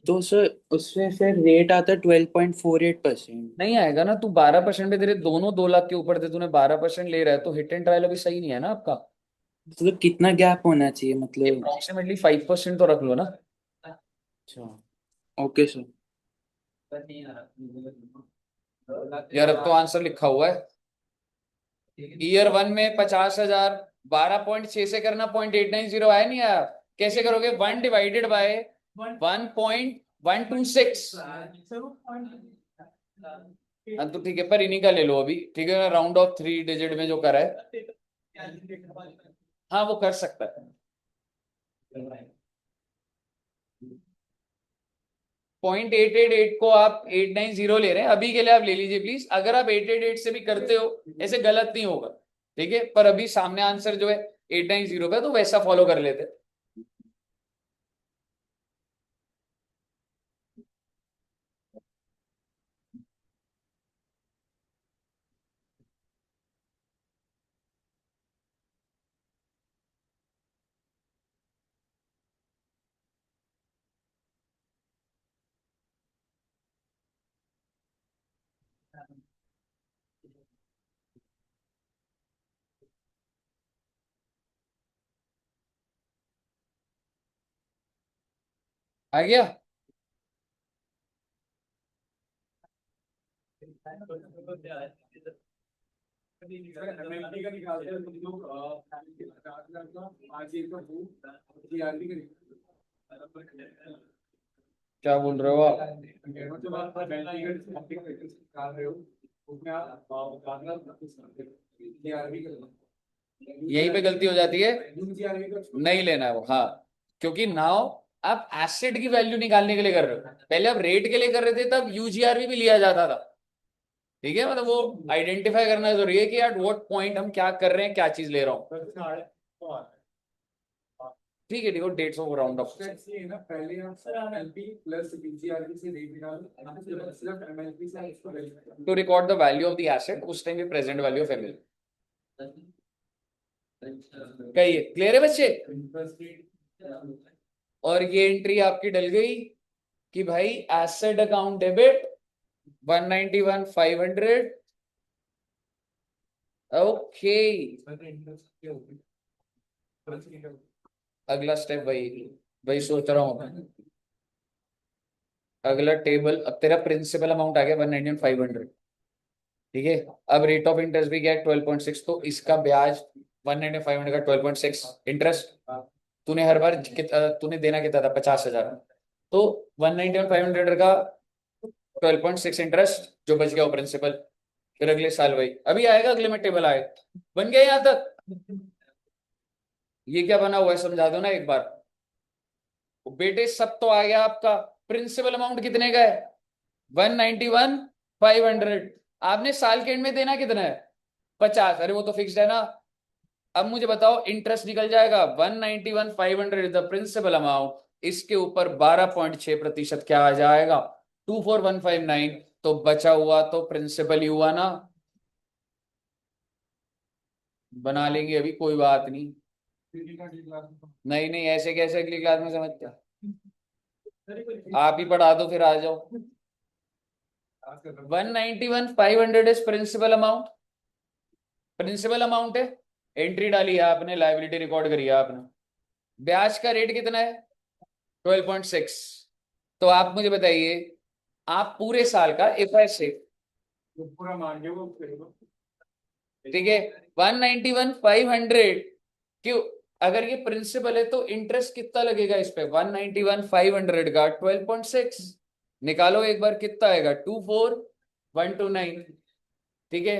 तो सर उसमें फिर रेट आता 12.48%। नहीं आएगा ना। तू 12% पे तेरे दोनों 2 लाख के ऊपर थे तूने 12% ले रहा है तो हिट एंड ट्रायल अभी सही नहीं है ना आपका। मतलब कितना गैप होना चाहिए मतलब? अप्रोक्सीमेटली 5% तो रख लो ना। अच्छा ओके सर। यार अब तो आंसर लिखा हुआ है। ईयर 1 में 50,000 12.6 से करना 0.890 आया नहीं आया। कैसे करोगे 1 डिवाइडेड बाय 1.126। हाँ तो ठीक है पर इन्हीं का ले लो अभी। ठीक है राउंड ऑफ 3 डिजिट में जो करा है। हाँ वो कर सकता है। 0.888 को आप 890 ले रहे हैं अभी के लिए। आप ले लीजिए प्लीज। अगर आप 888 से भी करते हो ऐसे गलत नहीं होगा। ठीक है पर अभी सामने आंसर जो है 890 पे तो वैसा फॉलो कर लेते। आ गया। MLP का निकालते हैं तुम लोग 50,000 का 5 का वो जीआरपी का क्या बोल रहे हो आप? मतलब आप MLP का निकाल रहे हो उसमें आप जीआरपी का यहीं पे गलती हो जाती है। जीआरपी का नहीं लेना है वो। हाँ क्योंकि नाउ आप एसेट की वैल्यू निकालने के लिए कर रहे हो। पहले आप रेट के लिए कर रहे थे तब यूजीआरवी भी लिया जाता था। ठीक है मतलब वो आइडेंटिफाई करना जरूरी है कि एट व्हाट पॉइंट हम क्या कर रहे हैं क्या चीज ले रहा हूँ। ठीक है ठीक है 150 राउंड ऑफ। ना पहले आप एमएलपी प्लस जीआरपी से रेट निकालो सिर्फ एमएलपी से इसको to record the value of the asset उस टाइम भी प्रेजेंट वैल्यू ऑफ एमएल। कहिए क्लियर है बच्चे। और ये एंट्री आपकी डल गई कि भाई एसेट अकाउंट डेबिट 191,500। ओके अगला स्टेप वही वही सोच रहा हूँ। अगला टेबल अब तेरा प्रिंसिपल अमाउंट आ गया 191,500। ठीक है अब रेट ऑफ इंटरेस्ट भी क्या है 12.6 तो इसका ब्याज 191,500 का 12.6 इंटरेस्ट। तूने हर बार तूने देना कितना था 50,000 तो 191,500 का 12.6 इंटरेस्ट जो बच गया वो प्रिंसिपल। फिर अगले साल वही अभी आएगा अगले में टेबल आएगा। बन गया यहाँ तक। ये क्या बना हुआ है समझा दो ना एक बार। बेटे सब तो आ गया आपका, प्रिंसिपल अमाउंट कितने का है 191,500। आपने साल के एंड में देना कितना है 50, अरे वो तो फिक्स्ड है ना। अब मुझे बताओ इंटरेस्ट निकल जाएगा 191,500 इज द प्रिंसिपल अमाउंट, इसके ऊपर 12.6% क्या आ जाएगा 24,159, तो बचा हुआ तो प्रिंसिपल ही हुआ ना। बना लेंगे अभी कोई बात नहीं। नहीं नहीं ऐसे कैसे अगली क्लास में समझते आप ही पढ़ा दो फिर आ जाओ। 191,500 is principal amount, principal amount है, एंट्री डाली है आपने, लायबिलिटी रिकॉर्ड करी है आपने। ब्याज का रेट कितना है 12.6। तो आप मुझे बताइए आप पूरे साल का एफएस से, पूरा मान के वो ठीक है 191,500 क्यों, अगर ये प्रिंसिपल है तो इंटरेस्ट कितना लगेगा इस पे 191,500 का 12.6 निकालो एक बार कितना आएगा 24,129। ठीक है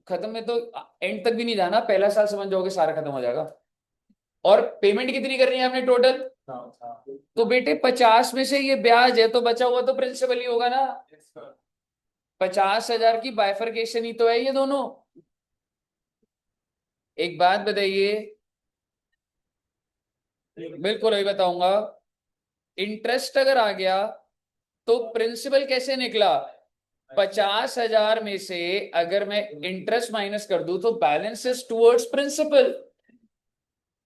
खत्म है, तो एंड तक भी नहीं जाना, पहला साल समझ जाओगे सारा खत्म हो जाएगा। और पेमेंट कितनी करनी है आपने टोटल, तो बेटे 50 में से ये ब्याज है तो बचा हुआ तो प्रिंसिपल ही होगा ना। 50,000 की बाइफरकेशन ही तो है ये दोनों। एक बात बताइए, बिल्कुल अभी बताऊंगा। इंटरेस्ट अगर आ गया तो प्रिंसिपल कैसे निकला, 50,000 में से अगर मैं इंटरेस्ट माइनस कर दूं तो बैलेंस इज टुवर्ड्स प्रिंसिपल।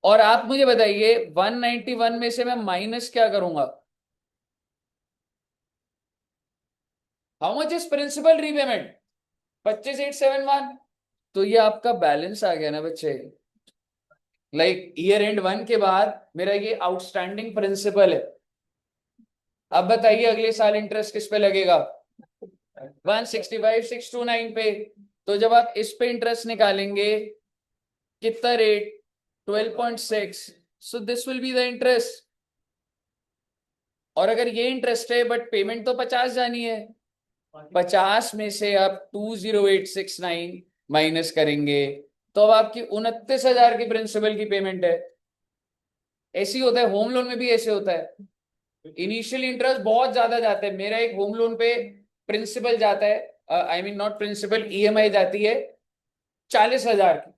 और आप मुझे बताइए 191 में से मैं माइनस क्या करूंगा, how much is principal repayment 25,871, तो ये आपका बैलेंस आ गया ना बच्चे। लाइक ईयर एंड 1 के बाद मेरा ये आउटस्टैंडिंग प्रिंसिपल है। अब बताइए अगले साल इंटरेस्ट किस पे लगेगा 165,629 पे। तो जब आप इस पे इंटरेस्ट निकालेंगे कितना rate 12.6, so this will be the interest. और अगर ये इंटरेस्ट है बट पेमेंट तो 50 जानी है, 50 में से आप 20869 माइनस करेंगे तो अब आपकी 29,000 की प्रिंसिपल की पेमेंट है। ऐसी होता है होम लोन में भी ऐसे होता है, इनिशियल इंटरेस्ट बहुत ज्यादा जाता है। मेरा एक होम लोन पे प्रिंसिपल जाता है, I mean not principal, EMI जाती है 40,000 की,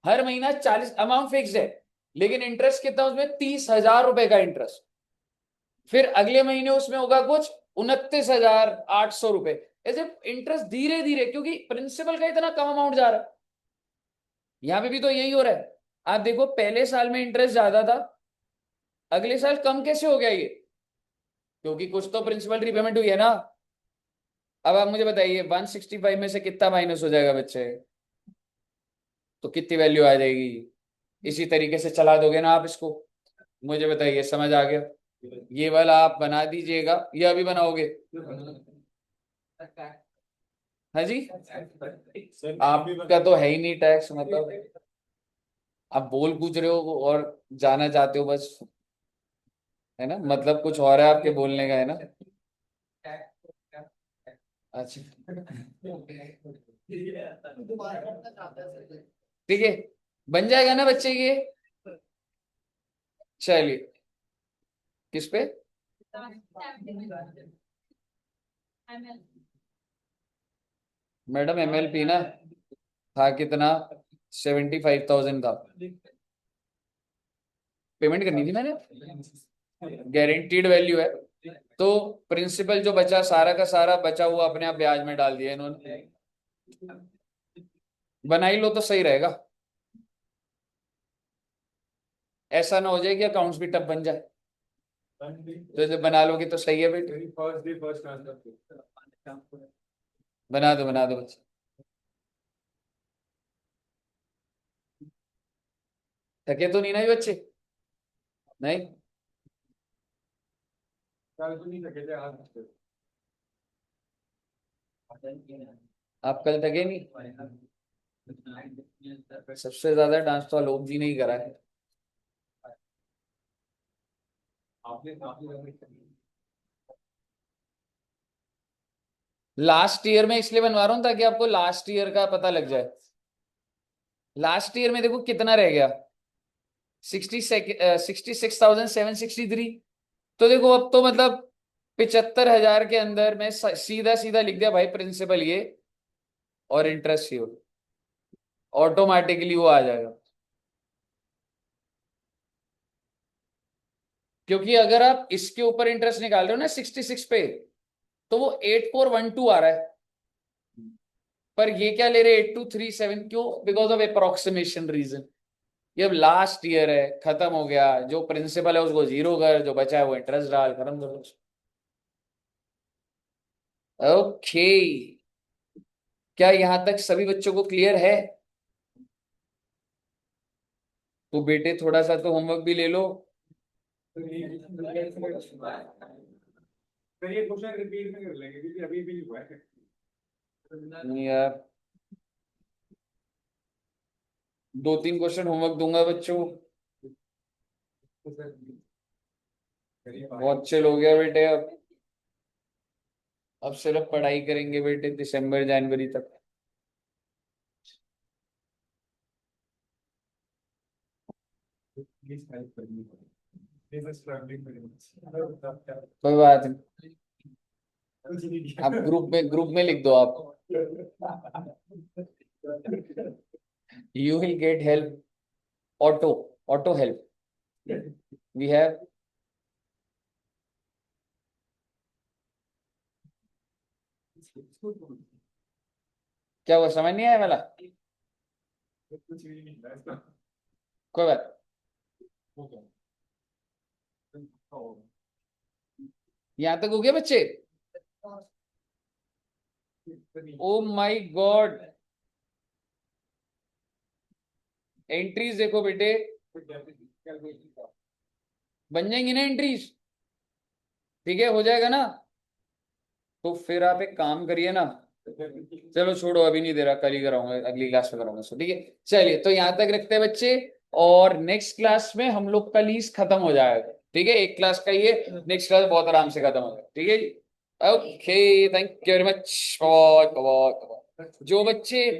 हर महीना 40, अमाउंट फिक्स है लेकिन इंटरेस्ट कितना उसमें 30,000 रुपए का इंटरेस्ट। फिर अगले महीने उसमें होगा कुछ 29,800 रुपए। ऐसे इंटरेस्ट धीरे धीरे, क्योंकि प्रिंसिपल का इतना कम अमाउंट जा रहा है। यहां पे भी तो यही हो रहा है। आप देखो पहले साल में इंटरेस्ट ज्यादा था, अगले साल कम कैसे हो गया ये, क्योंकि कुछ तो प्रिंसिपल रीपेमेंट हुई है ना। अब आप मुझे बताइए 165 में से कितना माइनस हो जाएगा बच्चे, तो कितनी वैल्यू आ जाएगी। इसी तरीके से चला दोगे ना आप इसको। मुझे बताइए समझ आ गया, ये वाला आप बना दीजिएगा, ये अभी बनाओगे। हाँ जी आपका तो है ही नहीं टैक्स, मतलब आप बोल पूछ रहे हो और जाना चाहते हो बस, है ना, मतलब कुछ और है आपके बोलने का, है ना। अच्छा ठीक है बन जाएगा ना बच्चे ये। चलिए किस पे, मैडम एमएलपी ना था कितना 75,000 का पेमेंट करनी थी मैंने, गारंटीड वैल्यू है। तो प्रिंसिपल जो बचा सारा का सारा बचा हुआ अपने आप ब्याज में डाल दिया इन्होंने। बनाई लो तो सही रहेगा, ऐसा ना हो जाए कि अकाउंट्स भी टफ बन जाए। तो जब बना लोगे तो सही है बेटे, फर्स्ट डे फर्स्ट ट्रांसफर। बना दो बच्चे। थके तो नहीं ना ये बच्चे, नहीं कल तो नहीं थके थे आज। आप कल थके नहीं। सबसे ज्यादा डांस तो आलोक जी ने ही करा है। आपने लास्ट ईयर में इसलिए बनवा रहा हूं ताकि आपको लास्ट ईयर का पता लग जाए। लास्ट ईयर में देखो कितना रह गया 66,763। तो देखो अब तो मतलब 75,000 के अंदर मैं सीधा सीधा लिख दिया भाई, प्रिंसिपल ये और इंटरेस्ट ये, ऑटोमेटिकली वो आ जाएगा। क्योंकि अगर आप इसके ऊपर इंटरेस्ट निकाल रहे हो ना 66 पे, तो वो 8412 आ रहा है, पर ये क्या ले रहे 8237, क्यों? Because of approximation reason. ये अब लास्ट ईयर है, खत्म हो गया, जो प्रिंसिपल है उसको जीरो कर, जो बचा है वो इंटरेस्ट डाल, खत्म कर दो। ओके, क्या यहां तक सभी बच्चों को क्लियर है? तो बेटे थोड़ा सा तो होमवर्क भी ले लो। फिर ये क्वेश्चन रिपीट में कर लेंगे क्योंकि अभी भी हुआ है। नहीं यार, 2-3 क्वेश्चन होमवर्क दूंगा बच्चों को। बहुत चिल हो गया बेटे, अब सिर्फ पढ़ाई करेंगे बेटे दिसंबर जनवरी तक। कोई बात नहीं, आप ग्रुप में लिख दो आप, you will get help, auto help we have. क्या वो समझ नहीं आया वाला? कोई बात, यहां तक हो गया बच्चे? ओ माय गॉड, एंट्रीज देखो बेटे, बन जाएंगी ना एंट्रीज? ठीक है, हो जाएगा ना? तो फिर आप एक काम करिए ना, चलो छोड़ो अभी नहीं दे रहा, कल ही कराऊंगा, अगली क्लास में कराऊंगा। ठीक है, चलिए तो यहाँ तक रखते हैं बच्चे, और नेक्स्ट क्लास में हम लोग का लीज खत्म हो जाएगा। ठीक है, एक क्लास का ये, नेक्स्ट क्लास बहुत आराम से खत्म हो जाएगा। ठीक है जी, okay, thank you very much. जो बच्चे